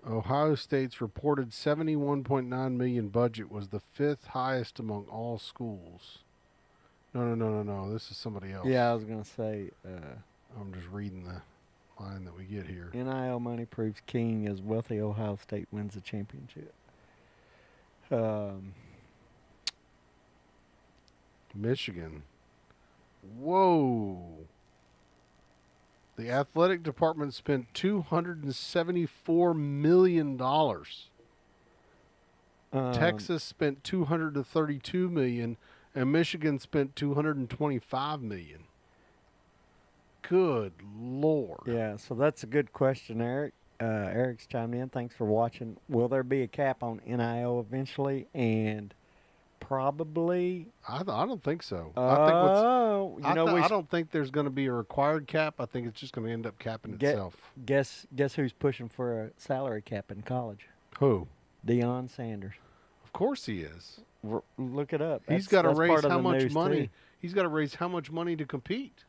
Ohio State's reported 71.9 million budget was the fifth highest among all schools. No. This is somebody else. Yeah, I was gonna say I'm just reading the line that we get here. NIL money proves king as wealthy Ohio State wins the championship. Michigan. Whoa. The athletic department spent $274 million. Texas spent $232 million, and Michigan spent $225 million. Good Lord. Yeah, so that's a good question, Eric. Eric's chimed in. Thanks for watching. Will there be a cap on NIL eventually? And probably. I don't think so. I I don't think there's going to be a required cap. I think it's just going to end up capping itself. Guess who's pushing for a salary cap in college? Who? Deion Sanders. Of course he is. Look it up. He's got to raise how much money? He's got to raise how much money to compete?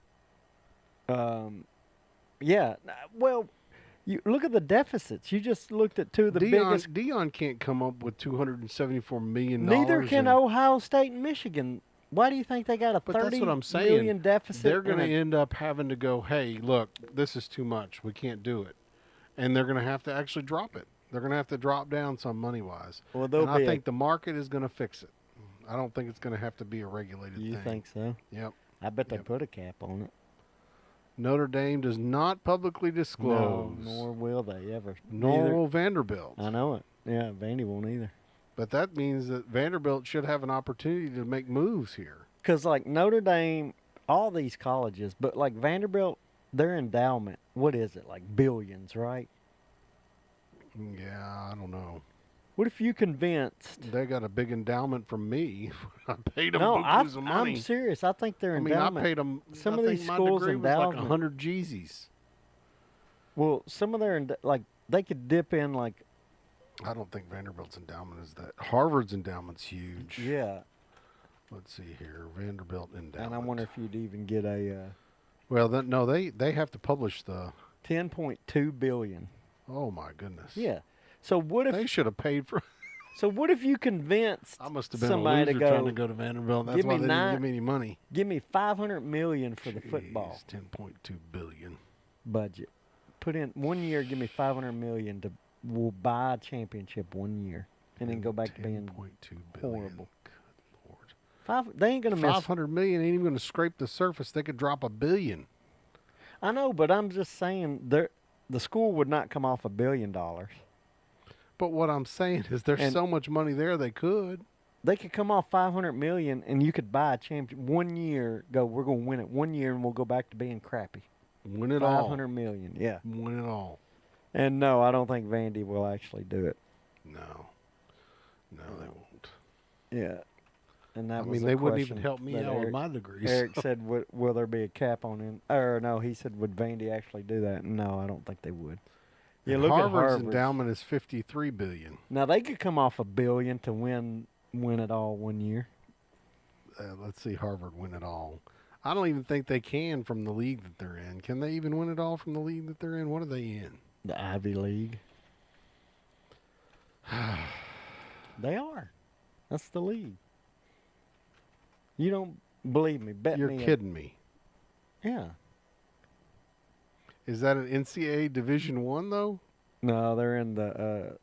Yeah. Well, you look at the deficits. You just looked at two of the biggest. Deion can't come up with $274 million. Neither can Ohio State and Michigan. Why do you think they got a $30 million deficit? They're going to end up having to go, hey, look, this is too much. We can't do it. And they're going to have to actually drop it. They're going to have to drop down some money-wise. Well, and I think the market is going to fix it. I don't think it's going to have to be a regulated thing. You think so? Yep. I bet they put a cap on it. Notre Dame does not publicly disclose. No, nor will they ever. Nor will Vanderbilt. I know it. Yeah, Vandy won't either. But that means that Vanderbilt should have an opportunity to make moves here. Because, like, Notre Dame, all these colleges, but, like, Vanderbilt, their endowment, what is it, like billions, right? Yeah, I don't know. What if you convinced... They got a big endowment from me. I paid them no, bukus of money. I'm serious. I think their endowment... I paid them... Some of these schools' endowment... was like 100 Jeezys. Well, some of their... Like, they could dip in, like... I don't think Vanderbilt's endowment is that. Harvard's endowment's huge. Yeah. Let's see here. Vanderbilt endowment. And I wonder if you'd even get a... well, no, they have to publish the... $10.2 billion. Oh, my goodness. Yeah. So what if... They should have paid for... So what if you convinced I must have been somebody a loser to go, trying to go to Vanderbilt. That's why they didn't give me any money. Give me $500 million for the football. $10.2 billion. Budget. Put in 1 year, give me $500 million to... We'll buy a championship 1 year. And then go back to being horrible. Good Lord. They ain't going to miss... $500 million ain't even going to scrape the surface. They could drop $1 billion. I know, but I'm just saying... The school would not come off $1 billion. But what I'm saying is there's so much money there they could. They could come off $500 million and you could buy a championship 1 year. Go, we're going to win it 1 year and we'll go back to being crappy. Win it all. $500 million, yeah. Win it all. And no, I don't think Vandy will actually do it. No, they won't. Yeah. And that I mean, they wouldn't even help me out with my degrees. Eric said, will there be a cap on it? Or no, he said, would Vandy actually do that? No, I don't think they would. Yeah, look Harvard's at Harvard's endowment is $53 billion. Now, they could come off $1 billion to win it all 1 year. Let's see Harvard win it all. I don't even think they can from the league that they're in. Can they even win it all from the league that they're in? What are they in? The Ivy League. They are. That's the league. You don't believe me? Bet You're me. You're kidding me. Yeah. Is that an NCAA Division I though? No, they're in the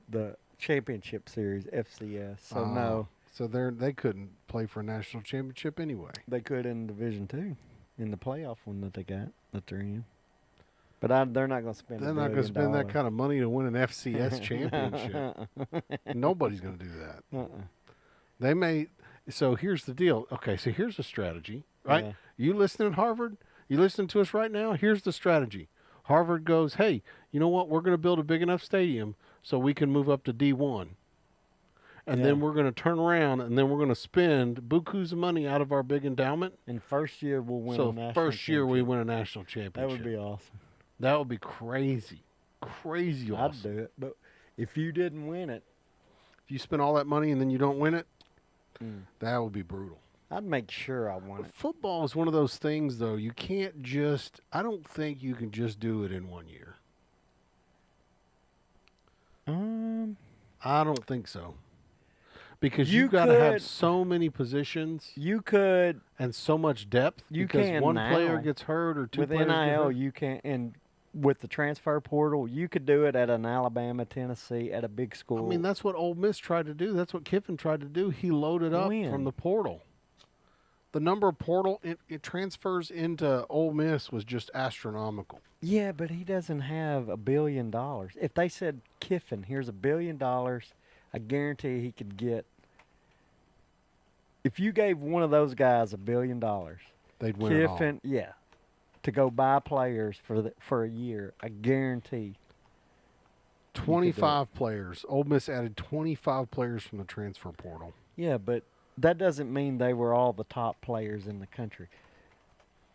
the championship series, FCS. So no. So they couldn't play for a national championship anyway. They could in Division II, in the playoff one that they're in. But they're not going to spend. They're not going to spend that kind of money to win an FCS championship. Nobody's going to do that. They may. So here's the deal. Okay, so here's the strategy, right? Yeah. You listening, Harvard? You listening to us right now? Here's the strategy. Harvard goes, hey, you know what? We're going to build a big enough stadium so we can move up to D1. And then we're going to turn around and then we're going to spend bukus of money out of our big endowment. And first year we'll win a national championship. So first year we win a national championship. That would be awesome. That would be crazy. Crazy awesome. I'd do it. But if you didn't win it. If you spend all that money and then you don't win it, that would be brutal. I'd make sure I won it. Football is one of those things, though. You can't just, I don't think you can just do it in 1 year. I don't think so. Because you've got to have so many positions. You could. And so much depth. You because can one now, player gets hurt or two players get hurt. With NIL, you can, and with the transfer portal, you could do it at an Alabama, Tennessee, at a big school. I mean, that's what Ole Miss tried to do. That's what Kiffin tried to do. He loaded up from the portal. The number of portal it transfers into Ole Miss was just astronomical. Yeah, but he doesn't have $1 billion. If they said, Kiffin, here's $1 billion, I guarantee he could get if you gave one of those guys $1 billion, They'd win it all. Kiffin, yeah, to go buy players for a year, I guarantee. 25 players. Ole Miss added 25 players from the transfer portal. Yeah, but that doesn't mean they were all the top players in the country.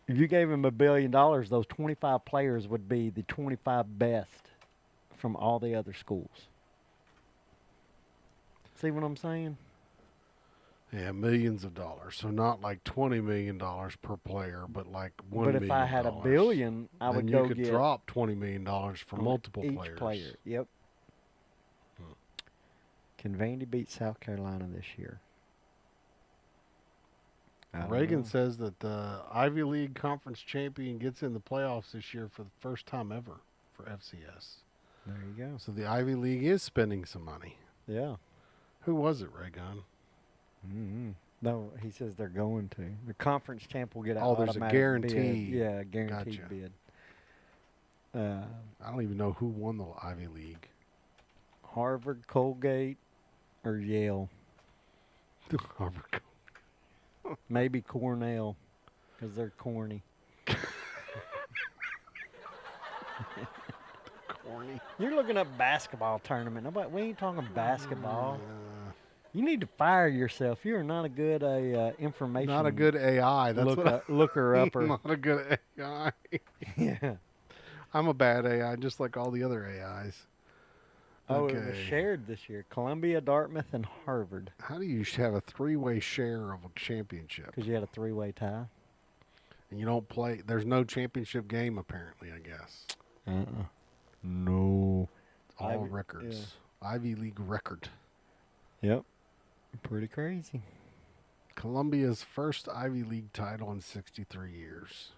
If you gave them $1 billion, those 25 players would be the 25 best from all the other schools. See what I'm saying? Yeah, millions of dollars. So not like $20 million per player, but like $1 million. But if I had $1 billion, I would go get. You could drop $20 million for multiple each players. Player. Yep. Can Vandy beat South Carolina this year? Reagan says that the Ivy League conference champion gets in the playoffs this year for the first time ever for FCS. There you go. So the Ivy League is spending some money. Yeah. Who was it, Reagan? Mm-hmm. No, he says they're going to. The conference champ will get an there's a automatic guarantee. bid. Yeah, guaranteed Gotcha. bid. I don't even know who won the Ivy League. Harvard, Colgate, or Yale. Harvard. Maybe Cornell, because they're corny. Corny. You're looking up basketball tournament. Nobody, we ain't talking basketball. You need to fire yourself. You're not a good information. Not a good AI. That's looker upper. Not a good AI. Yeah. I'm a bad AI, just like all the other AIs. Oh, it was shared this year. Columbia, Dartmouth, and Harvard. How do you have a three-way share of a championship? Because you had a three-way tie. And you don't play. There's no championship game, apparently, I guess. No. All records. Yeah. Ivy League record. Yep. Pretty crazy. Columbia's first Ivy League title in 63 years.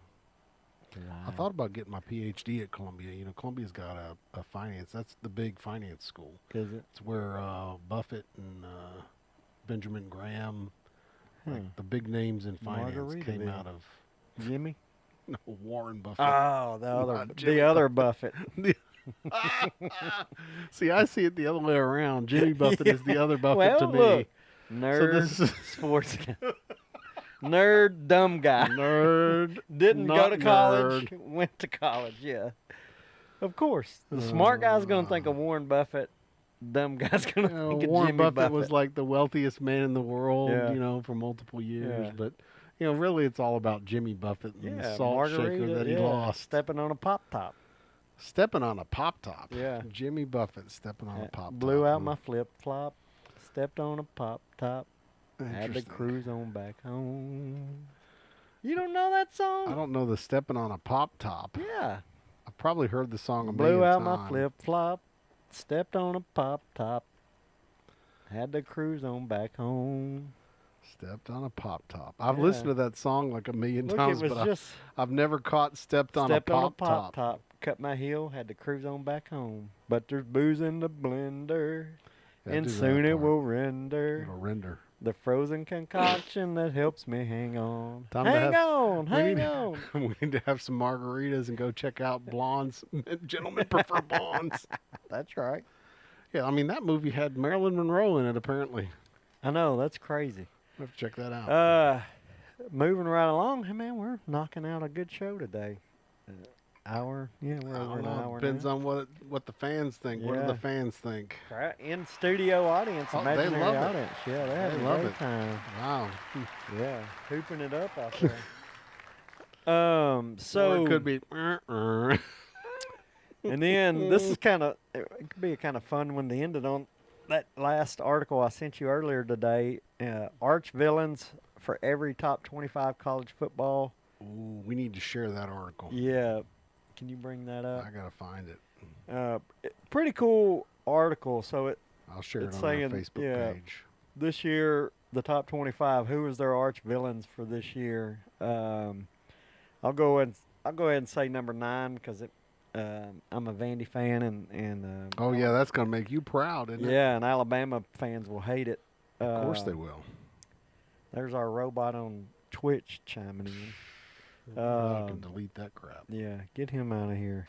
Wow. I thought about getting my PhD at Columbia. You know, Columbia's got a finance. That's the big finance school. Is it? It's where Buffett and Benjamin Graham, like the big names in finance, came out of. Jimmy? No, Warren Buffett. Oh, the other Buffett. See, I see it the other way around. Jimmy Buffett is the other Buffett well, to me. Look, nerd, sports guy. Nerd, dumb guy. Nerd. Didn't go to college. Went to college, yeah. Of course. The smart guy's going to think of Warren Buffett. Dumb guy's going to think of Warren Jimmy Buffett was like the wealthiest man in the world, you know, for multiple years. Yeah. But, you know, really it's all about Jimmy Buffett and the salt shaker that he lost. Stepping on a pop-top. Stepping on a pop-top. Yeah. Jimmy Buffett stepping on a pop-top. Blew out my flip-flop. Stepped on a pop-top. Had to cruise on back home. You don't know that song? I don't know the stepping on a pop-top. Yeah. I've probably heard the song a million times. Blew out my flip-flop. Stepped on a pop-top. Had to cruise on back home. Stepped on a pop-top. I've listened to that song like a million times, but I've never caught stepped on a pop-top. Cut my heel, had to cruise on back home. But there's booze in the blender, and soon it will render. It'll render. The frozen concoction that helps me hang on. Hang on. We need to have some margaritas and go check out Blondes. Gentlemen prefer blondes. That's right. Yeah, I mean, that movie had Marilyn Monroe in it, apparently. I know, that's crazy. We'll have to check that out. Moving right along, hey man, we're knocking out a good show today. Hour, yeah, we're over an hour. Depends now. on what the fans think. What do the fans think? Right, in studio audience, imaginary they love audience. It. Yeah, they love great it. Time. Wow. Yeah, hooping it up out there. So or it could be. And then this is it could be a kind of fun one to end it on. That last article I sent you earlier today, arch villains for every top 25 college football. Ooh, we need to share that article. Yeah. Can you bring that up? I got to find it. Pretty cool article. So I'll share it on our Facebook page. This year, the top 25, who was their arch villains for this year? I'll go ahead and say number 9 because I'm a Vandy fan and oh yeah, that's gonna make you proud, isn't it? Yeah, and Alabama fans will hate it. Of course they will. There's our robot on Twitch chiming in. I can delete that crap. Yeah, get him out of here.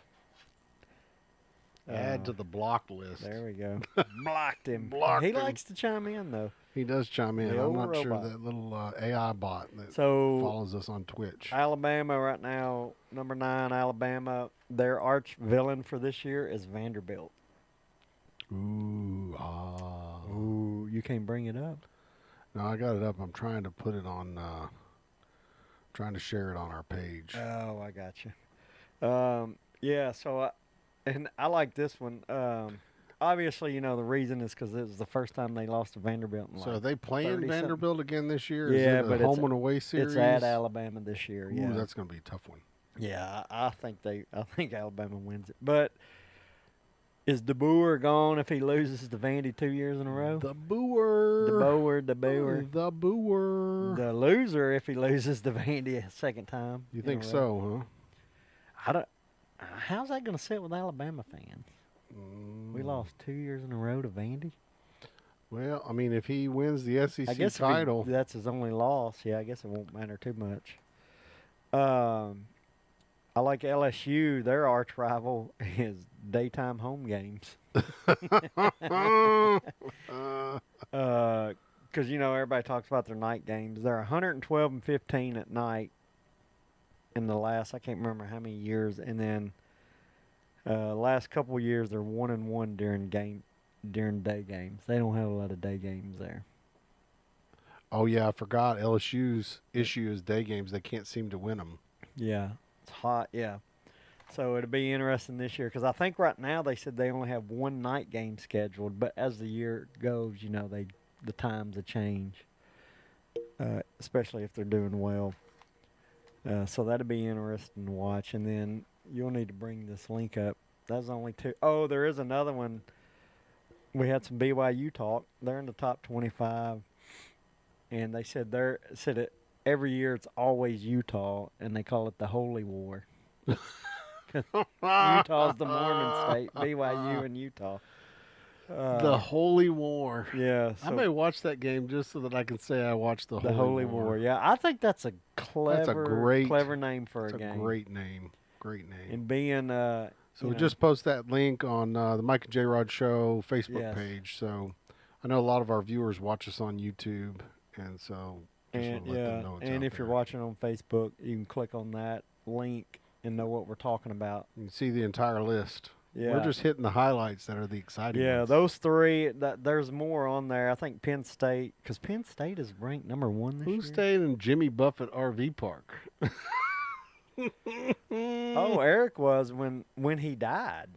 Add to the block list. There we go. Blocked him. Blocked he him. likes to chime in though. He does chime in. The I'm old not sure robot. that little AI bot that So follows us on Twitch. Alabama right now, number 9, Alabama. Their arch villain for this year is Vanderbilt. Ooh, ah. Ooh, you can't bring it up. No, I got it up. I'm trying to put it on, trying to share it on our page. Oh, I got you. Yeah, so I like this one. Obviously, you know, the reason is because it was the first time they lost to Vanderbilt. In So like are they playing 30-something. Vanderbilt again this year? Yeah, Is it but a home and away series? It's at Alabama this year. Ooh, Yeah, that's going to be a tough one. yeah. I think Alabama wins it. But is DeBoer gone if he loses to Vandy 2 years in a row? The Booer. The Booer. The Booer. The loser if he loses to Vandy a second time. You in think a row. so, huh? I don't. How's that going to sit with Alabama fans? We lost 2 years in a row to Vandy. Well, I mean, if he wins the SEC I guess title, that's his only loss. Yeah, I guess it won't matter too much. I like LSU. Their arch rival is daytime home games. Because, you know, everybody talks about their night games. They're 112-15 at night in the last, I can't remember how many years. And then last couple of years, they're 1-1 during day games. They don't have a lot of day games there. oh yeah, I forgot. LSU's issue is day games. They can't seem to win them. Yeah, it's hot. Yeah, so it'll be interesting this year because I think right now they said they only have one night game scheduled, but as the year goes, you know, the times will change, especially if they're doing well. So that'll be interesting to watch. And then you'll need to bring this link up. That's only 2. Oh, there is another one. We had some BYU talk. They're in the top 25, and they said every year it's always Utah, and they call it the Holy War. Utah's the Mormon state, BYU and Utah. The Holy War. Yeah. I may watch that game just so that I can say I watched the Holy War. Yeah, I think that's a clever name for a game. That's a great name. Great name. And being so we just post that link on the Mike and Jrod Show Facebook page. So I know a lot of our viewers watch us on YouTube, and so just want to let them know it's and out if you're there. watching on Facebook, you can click on that link and know what we're talking about. You can see the entire list. Yeah. We're just hitting the highlights that are the exciting Yeah, ones. those 3. There's more on there. I think Penn State, because Penn State is ranked number 1 this year. Who's staying in Jimmy Buffett RV Park? Oh, Eric was when he died.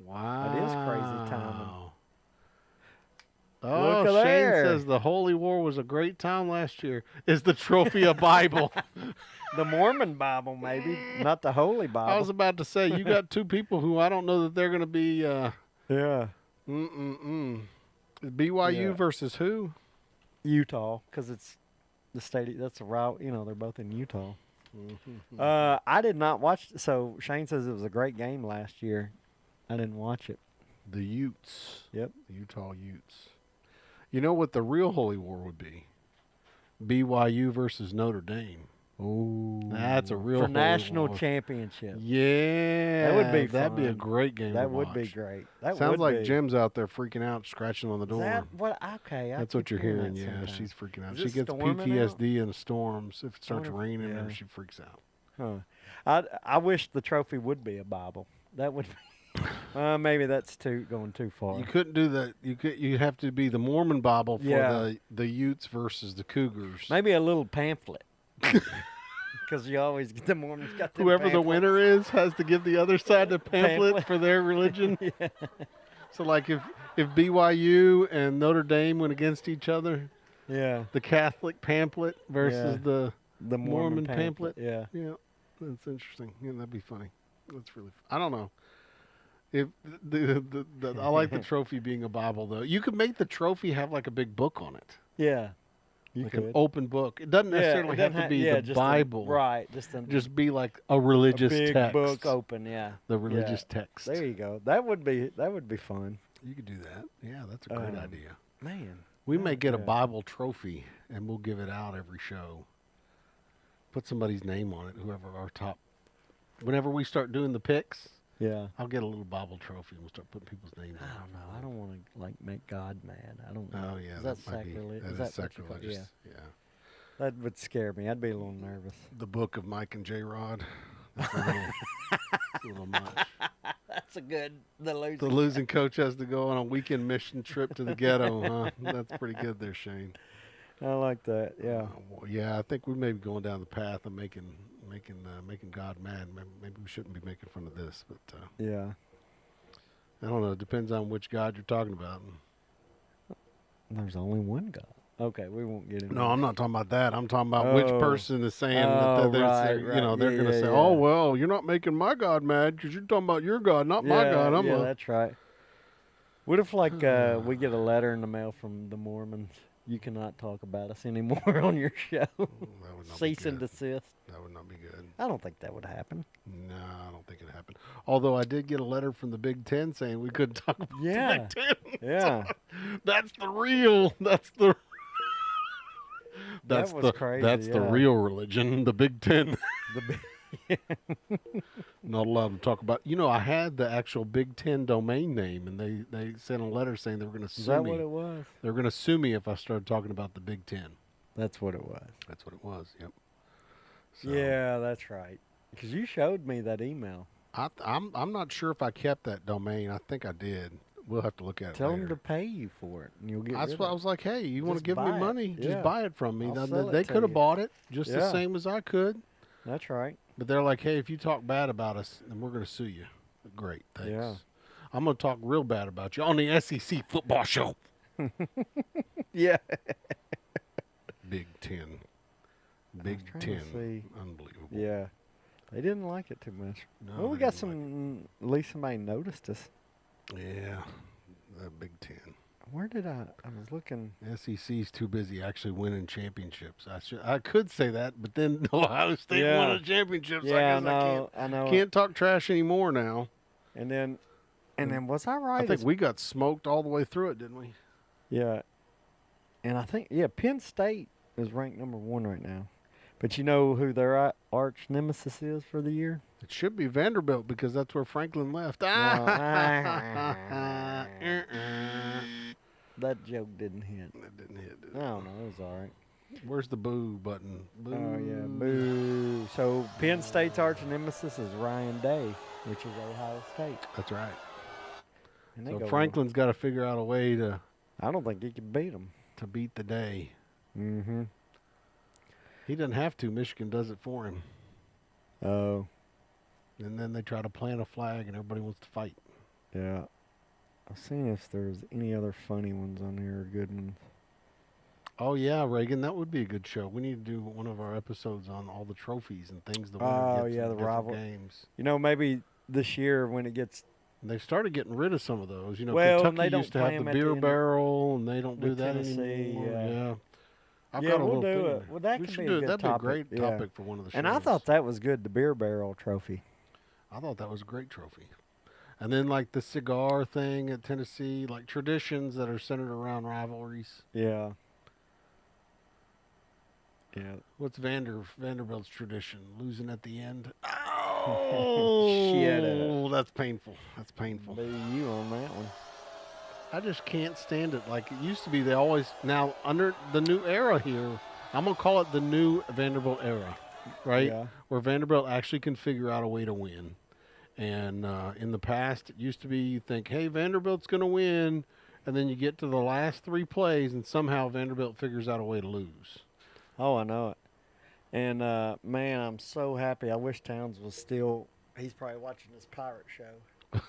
Wow. That is crazy timing. Oh, Look at Shane there. says the Holy War was a great time last year. Is the trophy a Bible? The Mormon Bible, maybe, not the Holy Bible. I was about to say, you got 2 people who I don't know that they're going to be. Yeah. BYU versus who? Utah, because it's the state. That's a route. You know, they're both in Utah. I did not watch. So Shane says it was a great game last year. I didn't watch it. The Utes. Yep. The Utah Utes. You know what the real Holy War would be? BYU versus Notre Dame. Ooh. That's a real for Holy national War. championship. Yeah. That would be That'd be a fun. great game. That to would be watch. great. That Sounds would like be. Jim's out there freaking out, scratching on the door. Is that what? Okay. I That's keep what you're hearing. that Yeah, sometimes. she's freaking out. Is She it gets storming PTSD in storms. If it starts wonder if- raining, yeah. then she freaks out. Huh. I wish the trophy would be a Bible. That would be. Maybe that's going too far. You couldn't do that. You have to be the Mormon Bible for Yeah. the Utes versus the Cougars. Maybe a little pamphlet. Because you always get the Mormons got them Whoever the pamphlets. winner is has to give the other side a pamphlet for their religion. Yeah. So, like, if BYU and Notre Dame went against each other, Yeah. the Catholic pamphlet versus the The Mormon pamphlet. Yeah. Yeah, that's interesting. Yeah, that'd be funny. That's really. I don't know. If I like the trophy being a Bible though. You could make the trophy have like a big book on it, Yeah. You like could. an open book. It doesn't necessarily have to be the just Bible. right. Just be like a a religious big text. book open. Yeah. The religious text. There you go. That would be fun. You could do that. Yeah, that's a great idea. Man. We may get a yeah. Bible trophy and we'll give it out every show. Put somebody's name on it, whoever our top. Whenever we start doing the picks, Yeah. I'll get a little Bible trophy and we'll start putting people's names I on don't know. I don't want to like make God mad. I don't know. Oh yeah, Is that might be- sacrilege? That Is is that what you call- sacrilegious. Yeah. That would scare me. I'd be a little nervous. The book of Mike and Jrod. That's a little much. That's a good. The The losing coach has to go on a weekend mission trip to the ghetto, huh? That's pretty good there, Shane. I like that. Yeah. Well, yeah, I think we may be going down the path of making God mad. Maybe we shouldn't be making fun of this, but Yeah. I don't know. It depends on which God you're talking about. There's only one God. Okay, we won't get into No, I'm not talking about that. I'm talking about which Oh. person is saying Oh, that right, you know, right. they're Yeah, going to yeah, say, yeah. "Oh, well, you're not making my God mad because you're talking about your God, not my God." Yeah, that's right. What if, like, we get a letter in the mail from the Mormons? You cannot talk about us anymore on your show. That would not Cease be and good. desist. That would not be good. I don't think that would happen. No, I don't think it happened. Although I did get a letter from the Big Ten saying we couldn't talk about Yeah. the Big Ten. Yeah. That's the real. That's the. That's was the. crazy, That's the yeah. real religion. The Big Ten. The big, Not allowed to talk about. You know, I had the actual Big Ten domain name, and they sent a letter saying they were going to is sue that me. what it was? They were going to sue me if I started talking about the Big Ten. That's what it was. That's what it was. Yep. So, Yeah, that's right. Because you showed me that email. I'm not sure if I kept that domain. I think I did. We'll have to look at it Tell later. them to pay you for it, and you'll get That's rid what of I was like. Hey, you want to Just give me buy it. money? Yeah. Just buy it from me. I'll Now, sell it they to could have you. bought it just the Yeah. same as I could. That's right. But they're like, hey, if you talk bad about us, then we're going to sue you. Great, thanks. Yeah. I'm going to talk real bad about you on the SEC football show. Yeah. Big Ten. Big trying to Ten. see. Unbelievable. Yeah. They didn't like it too much. No, Well, we they got didn't like some. At least somebody noticed us. Yeah, the Big Ten. Where did I was looking. SEC's too busy actually winning championships. I could say that, but then Ohio State Yeah. won a championship. So Yeah, I guess I know. can't talk trash anymore now. And then was I right? I think we got smoked all the way through it, didn't we? Yeah. And I think Penn State is ranked number 1 right now. But you know who their arch nemesis is for the year? It should be Vanderbilt because that's where Franklin left. That joke didn't hit. It didn't hit. Did I it? don't know. It was all right. Where's the boo button? Boo. Oh, yeah. Boo. So Penn State's arch nemesis is Ryan Day, which is Ohio State. That's right. And they So go Franklin's got to figure out a way to I don't think he can beat them. beat the day. Mm-hmm. He doesn't have to. Michigan does it for him. Oh, And then they try to plant a flag and everybody wants to fight. yeah. I've seen if there's any other funny ones on here or good ones. Oh, yeah, Reagan, that would be a good show. We need to do one of our episodes on all the trophies and things the winner Oh, gets yeah, in the different rival- games. You know, maybe this year when it gets And they started getting rid of some of those. You know, Well, and Kentucky they used don't to play have 'em the at the beer end of- barrel, and they don't do with that Tennessee, anymore. yeah. I've Yeah, got a we'll little do thing. it. Well, that we can should be a do it. good That'd topic, be a great yeah. topic for one of the shows. And I thought that was good, the beer barrel trophy. I thought that was a great trophy. And then, like, the cigar thing at Tennessee, like traditions that are centered around rivalries. Yeah. Yeah. What's Vanderbilt's tradition? Losing at the end? Oh, Shit. that's painful. That's painful. Boo you on that one. I just can't stand it. Like it used to be, they always, now under the new era here, I'm going to call it the new Vanderbilt era, right? Yeah. Where Vanderbilt actually can figure out a way to win. And in the past, it used to be you think, hey, Vanderbilt's going to win. And then you get to the last 3 plays, and somehow Vanderbilt figures out a way to lose. Oh, I know it. And, man, I'm so happy. I wish Towns was still, he's probably watching this pirate show.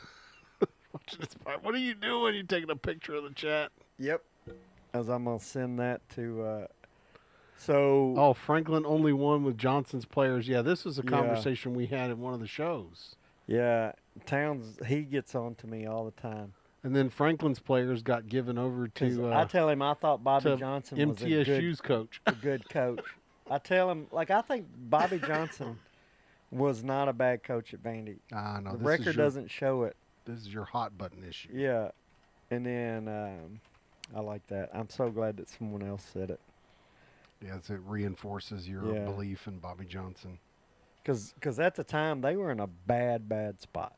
What are you doing? You taking a picture of the chat? Yep. As I'm going to send that to, so. Oh, Franklin only won with Johnson's players. Yeah, this was a Yeah. conversation we had in one of the shows. Yeah, Towns, he gets on to me all the time. And then Franklin's players got given over 'Cause to I tell him I thought Bobby to Johnson was MTSU's coach. a good coach. I tell him, like, I think Bobby Johnson was not a bad coach at Vandy. No, The this record is your, doesn't show it. This is your hot button issue. Yeah. And then I like that. I'm so glad that someone else said it. Yes, it reinforces your Yeah. belief in Bobby Johnson. Because at the time, they were in a bad, bad spot.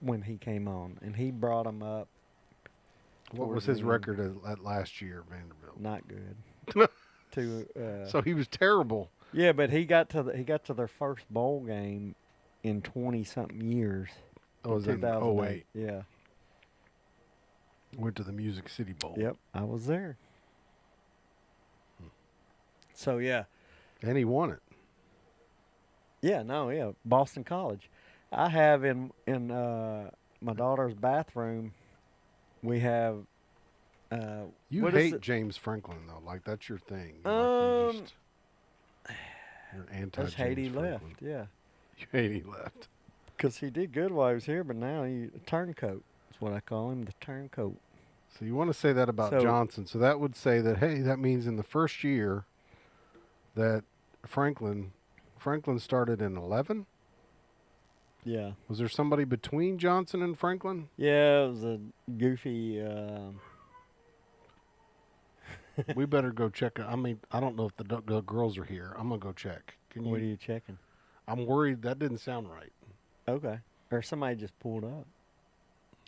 when he came on, and he brought him up. What was his record at last year, Vanderbilt? Not good. So he was terrible. Yeah, but he got to their first bowl game in 20-something years. Oh, was that in 2008? Yeah. Went to the Music City Bowl. Yep, I was there. So yeah. And he won it. Yeah, Boston College. I have in my daughter's bathroom. We have. You hate James Franklin though, like that's your thing. You're an anti. I just hate he left. Yeah. You hate he left. Because he did good while he was here, but now he turncoat. That's what I call him, the turncoat. So you want to say that about Johnson? So that would say that that means in the first year that Franklin started in 11. Yeah. Was there somebody between Johnson and Franklin? Yeah, it was a goofy. We better go check. I mean, I don't know if the girls are here. I'm gonna go check. What are you checking? I'm worried that didn't sound right. Okay. Or somebody just pulled up.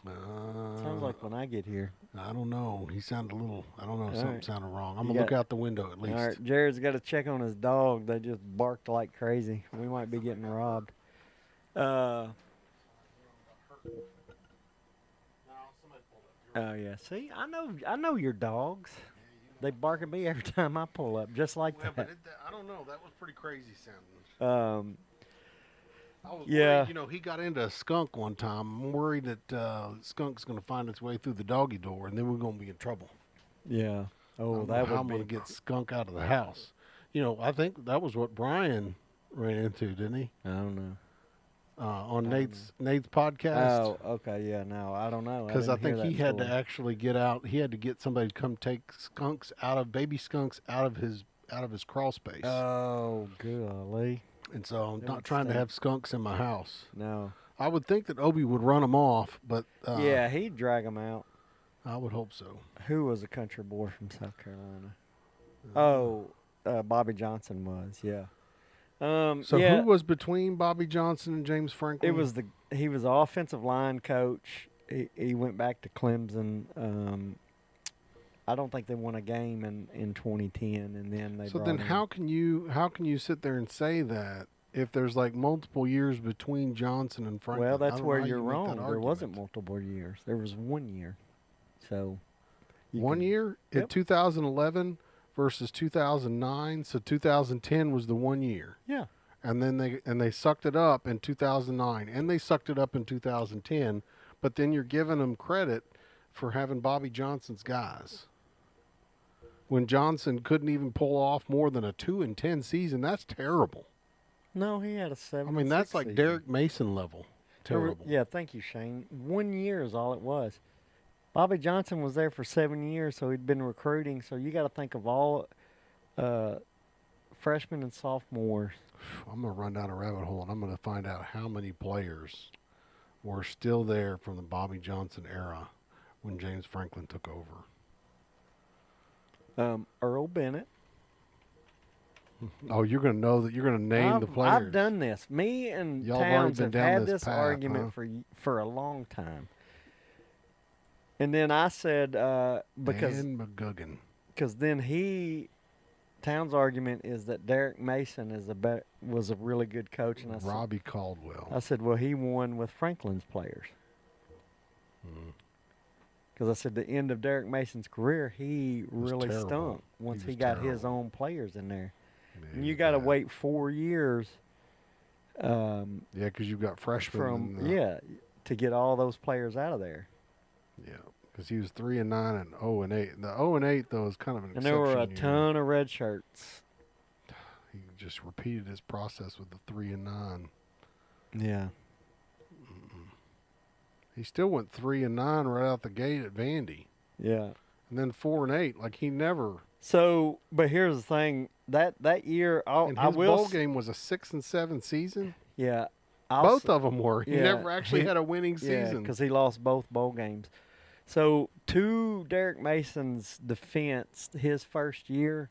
Sounds like when I get here. I don't know. He sounded a little. I don't know. Something sounded wrong. I'm gonna look out the window at least. All right. Jared's got to check on his dog. They just barked like crazy. We might be getting robbed. Oh yeah. See, I know your dogs. They bark at me every time I pull up, just like that. But I don't know. That was pretty crazy sounding. I was worried, he got into a skunk one time. I'm worried that skunk's going to find its way through the doggy door, and then we're going to be in trouble. Yeah. Oh, I'm going to get skunk out of the house. I think that was what Brian ran into, didn't he? I don't know. On Nate's podcast. Oh, okay, yeah. No, I don't know. Because I think he had to actually get out. He had to get somebody to come take baby skunks out of his crawl space. Oh, golly. And so I'm not trying to have skunks in my house. No. I would think that Obi would run them off, but yeah, he'd drag them out. I would hope so. Who was a country boy from South Carolina? Bobby Johnson was, yeah. Who was between Bobby Johnson and James Franklin? He was the offensive line coach. He went back to Clemson. I don't think they won a game in 2010, and then they. So then, how can you sit there and say that if there's like multiple years between Johnson and Franklin? Well, that's where you're wrong. There wasn't multiple years. There was 1 year. So. 1 year in 2011 versus 2009. So 2010 was the 1 year. Yeah. And then they sucked it up in 2009, and they sucked it up in 2010. But then you're giving them credit for having Bobby Johnson's guys. When Johnson couldn't even pull off more than a 2-10 season, that's terrible. No, he had a 7. I mean, that's like season. Derek Mason level. Terrible. Yeah, thank you, Shane. 1 year is all it was. Bobby Johnson was there for 7 years, so he'd been recruiting. So you got to think of all freshmen and sophomores. I'm going to run down a rabbit hole, and I'm going to find out how many players were still there from the Bobby Johnson era when James Franklin took over. Earl Bennett. Oh, you're going to know that you're going to name the players. I've done this. Me and Y'all Towns have had this this path, argument for a long time. And then I said because Dan McGugan. Because then Towns' argument is that Derek Mason was a really good coach, and I said Robbie Caldwell. I said, well, he won with Franklin's players. Because I said the end of Derek Mason's career, he really stunk once he got his own players in there. Yeah, and you got to wait 4 years. Yeah, because you've got freshmen. To get all those players out of there. Yeah, because he was 3-9 and 0-8. The 0-8 though is kind of an exception. And there were a ton of red shirts. He just repeated his process with the 3-9. Yeah. He still went 3-9 right out the gate at Vandy. Yeah. And then 4-8. Like he never. So, but here's the thing: that year, his bowl game was a 6-7 season. Yeah. Both of them were. He never actually had a winning season. Yeah, because he lost both bowl games. So, to Derek Mason's defense, his first year,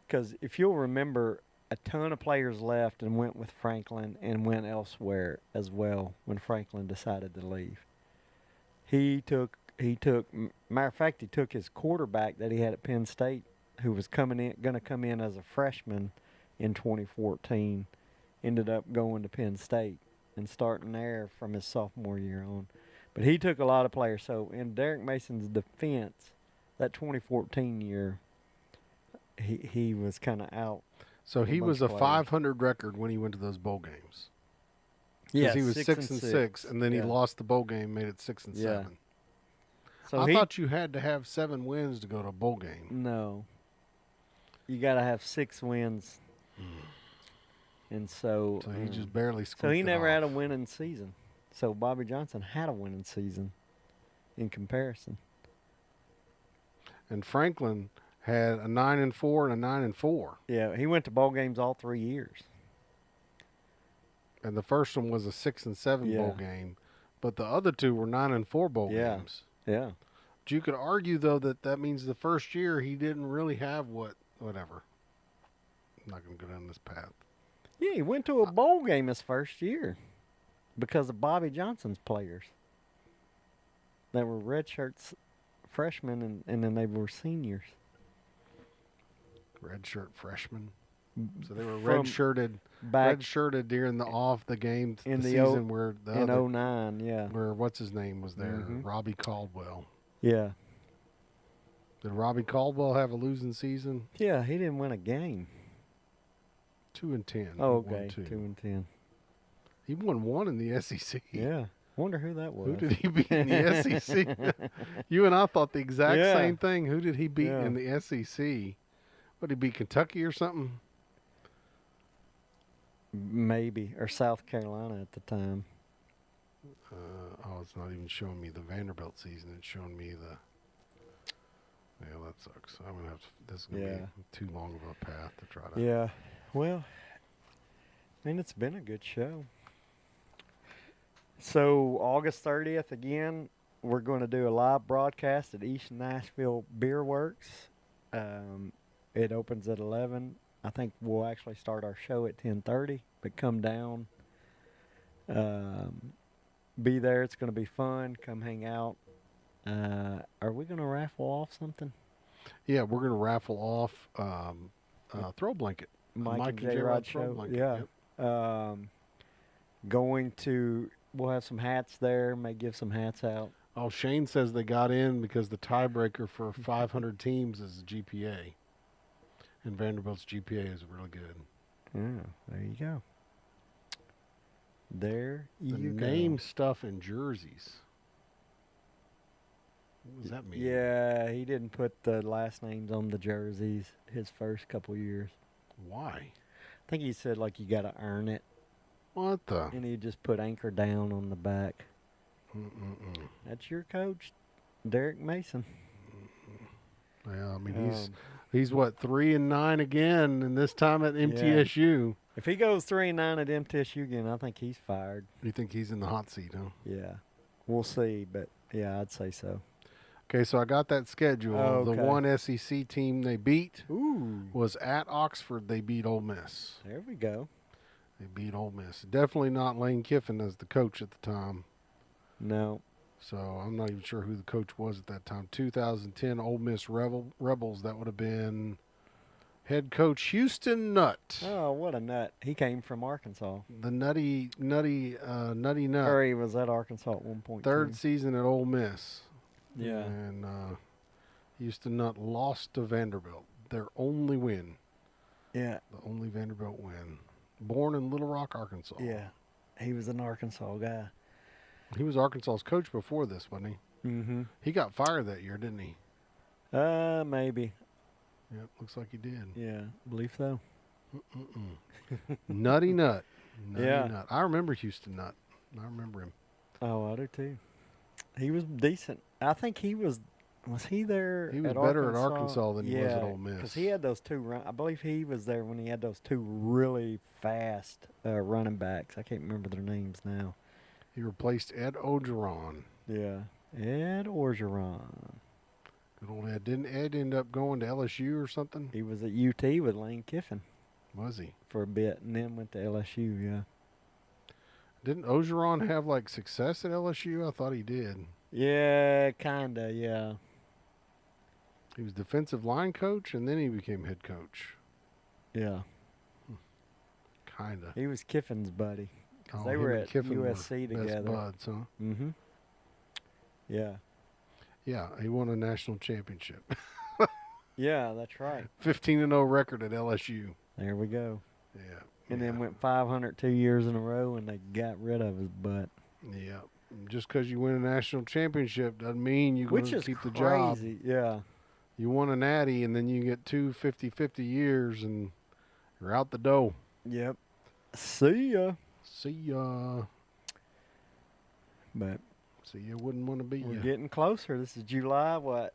because if you'll remember, a ton of players left and went with Franklin and went elsewhere as well when Franklin decided to leave. Matter of fact, he took his quarterback that he had at Penn State, who was going to come in as a freshman in 2014, ended up going to Penn State and starting there from his sophomore year on. But he took a lot of players. So in Derek Mason's defense, that 2014 year, he was kind of out. So he was a 500 record when he went to those bowl games. Because he was 6-6, and then he lost the bowl game, made it 6-7. So I thought you had to have 7 wins to go to a bowl game. No, you got to have 6 wins, and so he just barely. So he never had a winning season. So Bobby Johnson had a winning season, in comparison. And Franklin had a 9-4 and a 9-4. Yeah, he went to bowl games all 3 years. And the first one was a 6-7 bowl game, but the other 2 were 9-4 bowl games. Yeah. But you could argue though that means the first year he didn't really have whatever. I'm not going to go down this path. Yeah, he went to a bowl game his first year because of Bobby Johnson's players. They were redshirt freshmen, and then they were seniors. Redshirt freshmen. So they were redshirted during the game in the season where the in 09, where what's his name was there, Robbie Caldwell. Yeah. Did Robbie Caldwell have a losing season? Yeah, he didn't win a game. 2-10. Oh, okay, 2-10. He won 1 in the SEC. Yeah. Wonder who that was. Who did he beat in the SEC? You and I thought the exact same thing. Who did he beat in the SEC? What, did he beat Kentucky or something? Maybe, or South Carolina at the time. It's not even showing me the Vanderbilt season. It's showing me the. Yeah, that sucks. I'm gonna have to. This is gonna be too long of a path to try to. Yeah, well, it's been a good show. So August 30th again, we're going to do a live broadcast at East Nashville Beer Works. It opens at 11. I think we'll actually start our show at 10:30, but come down, be there. It's going to be fun. Come hang out. Are we going to raffle off something? Yeah, we're going to raffle off throw blanket. Mike and Jrod Show. Blanket. Yeah. We'll have some hats there. May give some hats out. Oh, Shane says they got in because the tiebreaker for 500 teams is GPA. And Vanderbilt's GPA is really good. Yeah, there you go. There you go. The name stuff in jerseys. What does that mean? Yeah, he didn't put the last names on the jerseys his first couple years. Why? I think he said, like, you got to earn it. What the? And he just put Anchor Down on the back. That's your coach, Derek Mason. Yeah, I mean, he's what, 3-9 again, and this time at MTSU. If he goes 3-9 at MTSU again, I think he's fired. You think he's in the hot seat, huh? Yeah, we'll see, but yeah, I'd say so. Okay, so I got that schedule. Oh, okay. The one SEC team they beat Ooh. was at Oxford. They beat Ole Miss. There we go. They beat Ole Miss. Definitely not Lane Kiffin as the coach at the time. No. So I'm not even sure who the coach was at that time. 2010 Ole Miss Rebels. That would have been head coach Houston Nutt. Oh, what a nut! He came from Arkansas. The nutty nut. Or he was at Arkansas at one point. Third season at Ole Miss. Yeah. And Houston Nutt lost to Vanderbilt. Their only win. Yeah. The only Vanderbilt win. Born in Little Rock, Arkansas. Yeah. He was an Arkansas guy. He was Arkansas's coach before this, wasn't he? Mm-hmm. He got fired that year, didn't he? Maybe. Yeah, looks like he did. Yeah, believe so. Nutty Nut. Yeah. Nut. I remember Houston Nutt. I remember him. Oh, I do too. He was decent. I think he was he there? He was at better Arkansas? at Arkansas than he was at Ole Miss. Because he had those two. I believe he was there when he had those two really fast running backs. I can't remember their names now. He replaced Ed Orgeron. Yeah, Ed Orgeron. Good old Ed. Didn't Ed end up going to LSU or something? He was at UT with Lane Kiffin. Was he? For a bit, and then went to LSU. Yeah. Didn't Ogeron have like success at LSU? I thought he did. Yeah, kinda. Yeah. He was defensive line coach, and then he became head coach. Yeah. Kinda. He was Kiffin's buddy. 'Cause they him were and at Kiffin were USC best together. buds, huh? Mm-hmm. Yeah. Yeah, he won a national championship. Yeah, that's right. 15-0 record at LSU. There we go. Yeah. And then went 500 2 years in a row, and they got rid of his butt. Yeah. Just because you win a national championship doesn't mean you're going to keep the job. Which is crazy, yeah. You won a natty, and then you get 2 50-50 years, and you're out the door. Yep. See ya. See ya. But See ya wouldn't want to be we're ya. getting closer. This is July, what,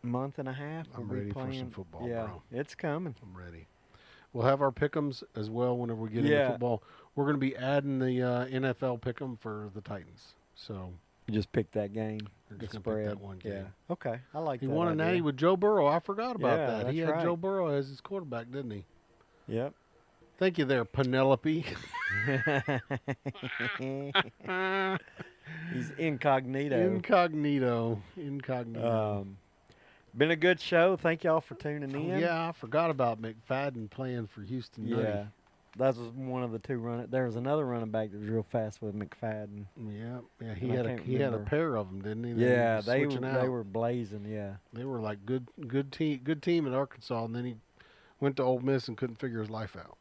month and a half? I'm We'll be ready for playing. some football, yeah, bro. it's coming. I'm ready. We'll have our pick'ems as well whenever we get into football. We're going to be adding the NFL pick'em for the Titans. So You just picked that game. we're The just going to pick spread. that one game. Yeah. Okay. I like He that. won a idea. natty with Joe Burrow. I forgot about Yeah, that. He that's had right. Joe Burrow as his quarterback, didn't he? Yep. Thank you there, Penelope. He's incognito. Incognito. Been a good show. Thank y'all for tuning in. Yeah, I forgot about McFadden playing for Houston Nutty. Yeah. That was one of the two There was another running back that was real fast with McFadden. Yeah. He And I had can't he had a remember. pair of them, didn't he? Yeah, they switching out. were blazing. Yeah. They were like good team at Arkansas, and then he went to Ole Miss and couldn't figure his life out.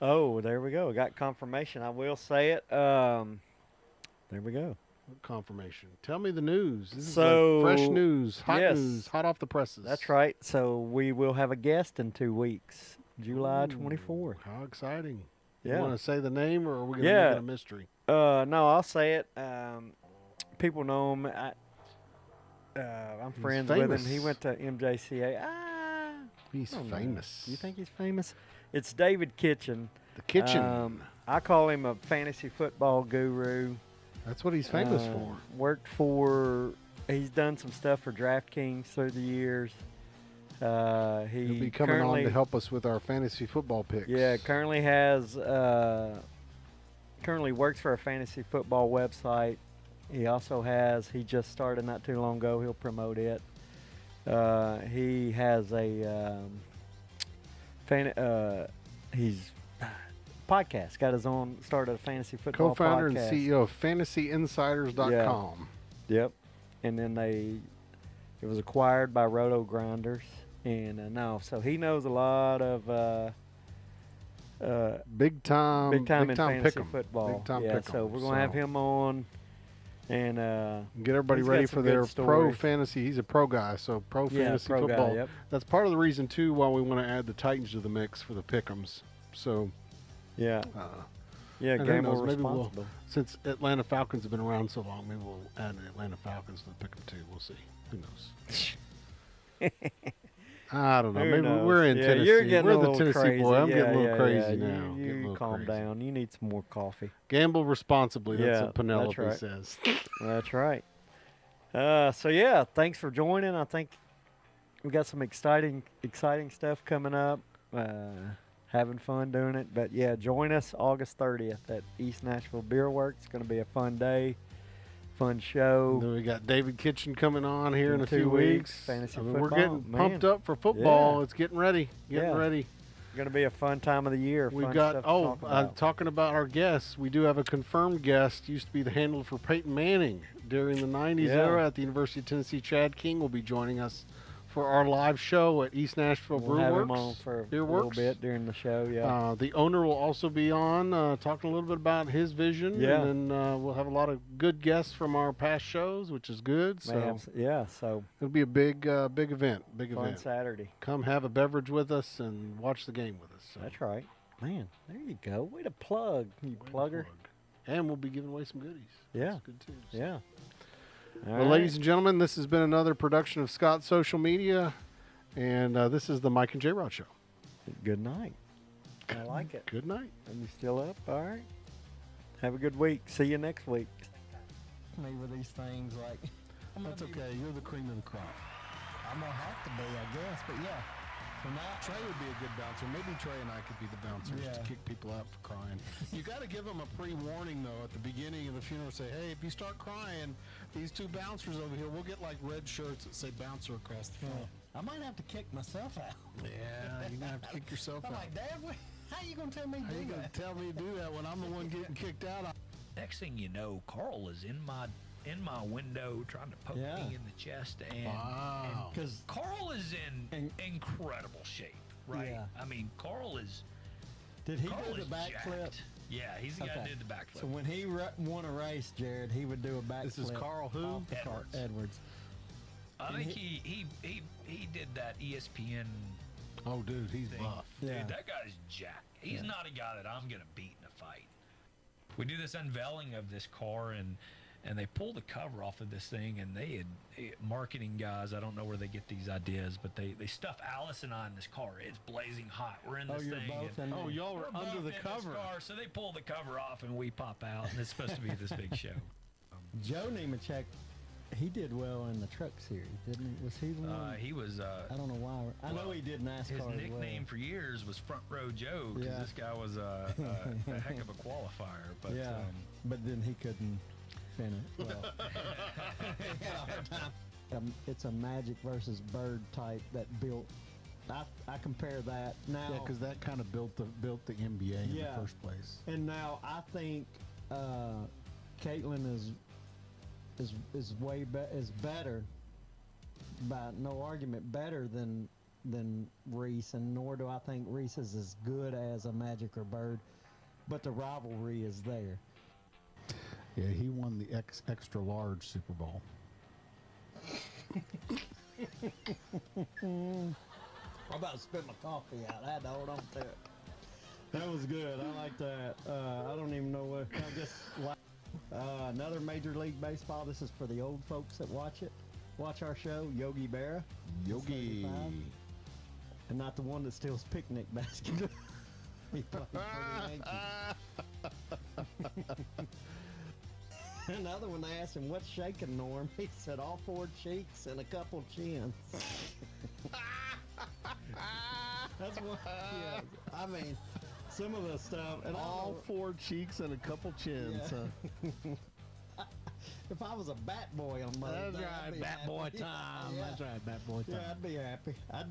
Oh, there we go. Got confirmation. I will say it. There we go. Confirmation. Tell me the news. This is So, like fresh news, hot yes. news, hot off the presses. That's right. So we will have a guest in 2 weeks, July Ooh, 24th. How exciting! Yeah. You want to say the name, or are we going to Yeah. make it a mystery? No, I'll say it. People know him. I'm He's friends with him. famous. He went to MJCA. He's I don't know. famous. You think he's famous? It's David Kitchen. The kitchen. I call him a fantasy football guru. That's what he's famous for. He's done some stuff for DraftKings through the years. He'll be coming on to help us with our fantasy football picks. Yeah, currently works for a fantasy football website. He also he just started not too long ago. He'll promote it. He has he's podcast. Got his own, started a fantasy football Co-founder podcast. and CEO of FantasyInsiders.com. Yep. And then it was acquired by Roto Grinders. And so he knows a lot of Big time in fantasy pick'em. football. Big time yeah, pick'em. so we're going to have him on. And get everybody he's ready got for some their good pro stories. fantasy. He's a pro guy, so fantasy pro guy, football. yep. That's part of the reason too why we want to add the Titans to the mix for the pick'ems. So yeah, and who gamble knows, maybe responsible. since Atlanta Falcons have been around so long, maybe we'll add the Atlanta Falcons to the pick'em too. We'll see. Who knows? I don't know. Who Maybe knows? we're in Yeah, Tennessee. you're getting We're a the little Tennessee crazy. boy. I'm getting a little Yeah, crazy yeah. now. Getting a You little calm crazy. down. You need some more coffee. Gamble responsibly. That's Yeah, what Penelope that's says. That's right. So yeah, thanks for joining. I think we got some exciting stuff coming up. Having fun doing it. But yeah, join us August 30th at East Nashville Beer Works. It's going to be a fun day, fun show. Then we got David Kitchen coming on here in a 2 few weeks. Fantasy We're football. getting Man. pumped up for football. Yeah. It's getting ready. Getting Yeah. ready. Going to be a fun time of the year. We've fun got stuff to talk about. talking about our guests. We do have a confirmed guest. Used to be the handler for Peyton Manning during the '90s Yeah. era at the University of Tennessee. Chad King will be joining us for our live show at East Nashville We'll have him Brewworks. on for a Beer little Works. bit during the show. Yeah. The owner will also be on talking a little bit about his vision. Yeah. And then we'll have a lot of good guests from our past shows, which is good. So So it'll be a big event. Big fun event. Saturday. Come have a beverage with us and watch the game with us. So. That's right. Man, there you go. Way to plug, you Way to plugger. plug. And we'll be giving away some goodies. Yeah. That's good too. So. Yeah. Well, ladies and gentlemen, this has been another production of Scott's Social Media, and this is the Mike and Jrod Show. Good night. I like it. Good night. Are you still up? All right. Have a good week. See you next week. Me with these things like, that's okay. You're the cream of the crop. I'm gonna have to be, I guess. But yeah, from that. Trey would be a good bouncer. Maybe Trey and I could be the bouncers Yeah. to kick people out for crying. You got to give them a pre-warning, though, at the beginning of the funeral. Say, hey, if you start crying, these two bouncers over here, we'll get like red shirts that say bouncer across the front. I might have to kick myself out. Yeah, you're going to have to kick yourself I'm out. like, Dad, how you going to tell me to How you do going that? to tell me to do that when I'm the one getting kicked out? Next thing you know, Carl is in my window trying to poke Yeah. me in the chest, and Wow. Because Carl is in And- incredible shape, right? Yeah. I mean, Carl is did he Carl do is the backflip? jacked. Yeah, he's the guy who did the backflip. So when he won a race, Jared, he would do a backflip. This is Carl who? Off the car. Edwards. Edwards. I and think he did that ESPN Oh, dude, he's thing. buff. Dude, Yeah. that guy's jacked. He's not a guy that I'm gonna beat in a fight. We do this unveiling of this car, and they pull the cover off of this thing, and they had marketing guys. I don't know where they get these ideas, but they stuff Alice and I in this car. It's blazing hot. We're in Oh, this you're thing. both and in Oh, there. y'all we're were both under the in this cover. car, so they pull the cover off, and we pop out, and it's supposed to be this big show. Joe Nemechek, he did well in the truck series, didn't he? Was he the one? He was. I don't know why. I know he did NASCAR His as well. nickname for years was Front Row Joe, because Yeah. this guy was a heck of a qualifier. But Yeah, but then he couldn't finish. Well, he had a hard time. It's a Magic versus Bird type that built. I compare that now. Yeah, because that kind of built the NBA in the Yeah. first place. And now I think Caitlin is better, by no argument, better than Reese, and nor do I think Reese is as good as a Magic or Bird, but the rivalry is there. Yeah, he won the extra large Super Bowl. I'm about to spit my coffee out. I had to hold on to it. That was good. I like that. I don't even know what. I guess another Major League Baseball. This is for the old folks that watch it. Watch our show, Yogi Berra. Yogi. 35. And not the one that steals picnic baskets. He played for the Yankees. Another one, they asked him, what's shaking, Norm? He said, all four cheeks and a couple chins. That's what, yeah. I mean, some of the stuff. And All four cheeks and a couple chins. Yeah. Huh? if I was a bat boy on Mother's Day, I'd be happy. Yeah. That's right, Bat Boy time. Yeah, I'd be happy. I'd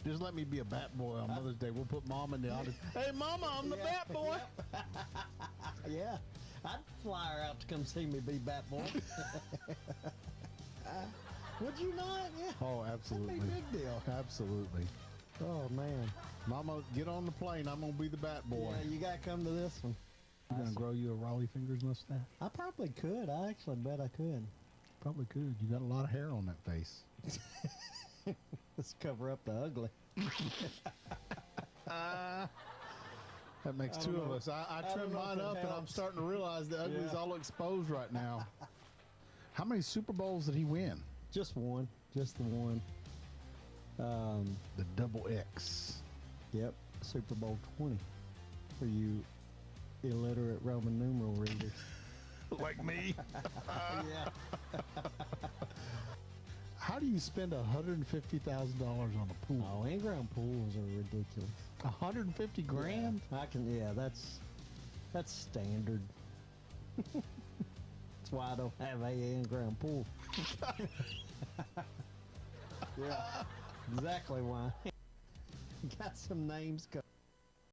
Just let me be a Bat Boy on Mother's Day. We'll put Mom in the audience. Hey, Mama, I'm the Yeah, Bat Boy. yep. Yeah, I'd fly her out to come see me be Bat Boy. Would you not? Yeah. Oh, absolutely. That'd be a big deal. Absolutely. Oh man. Mama, get on the plane. I'm gonna be the Bat Boy. Yeah, you gotta come to this one. You gonna grow you a Raleigh Fingers mustache? I probably could. I actually bet I could. Probably could. You got a lot of hair on that face. Let's cover up the ugly. That makes I two don't of know. us. I I don't trimmed know if mine it up, and I'm helps. starting to realize the ugly's Yeah. all exposed right now. How many Super Bowls did he win? Just one. Just the one. The double X. Yep. Super Bowl 20. For you illiterate Roman numeral readers. Like me. Yeah. How do you spend $150,000 on a pool? Oh, in-ground pools are ridiculous. 150 grand? Yeah, I can. Yeah, that's standard. That's why I don't have a in-ground pool. Yeah, exactly why. Got some names.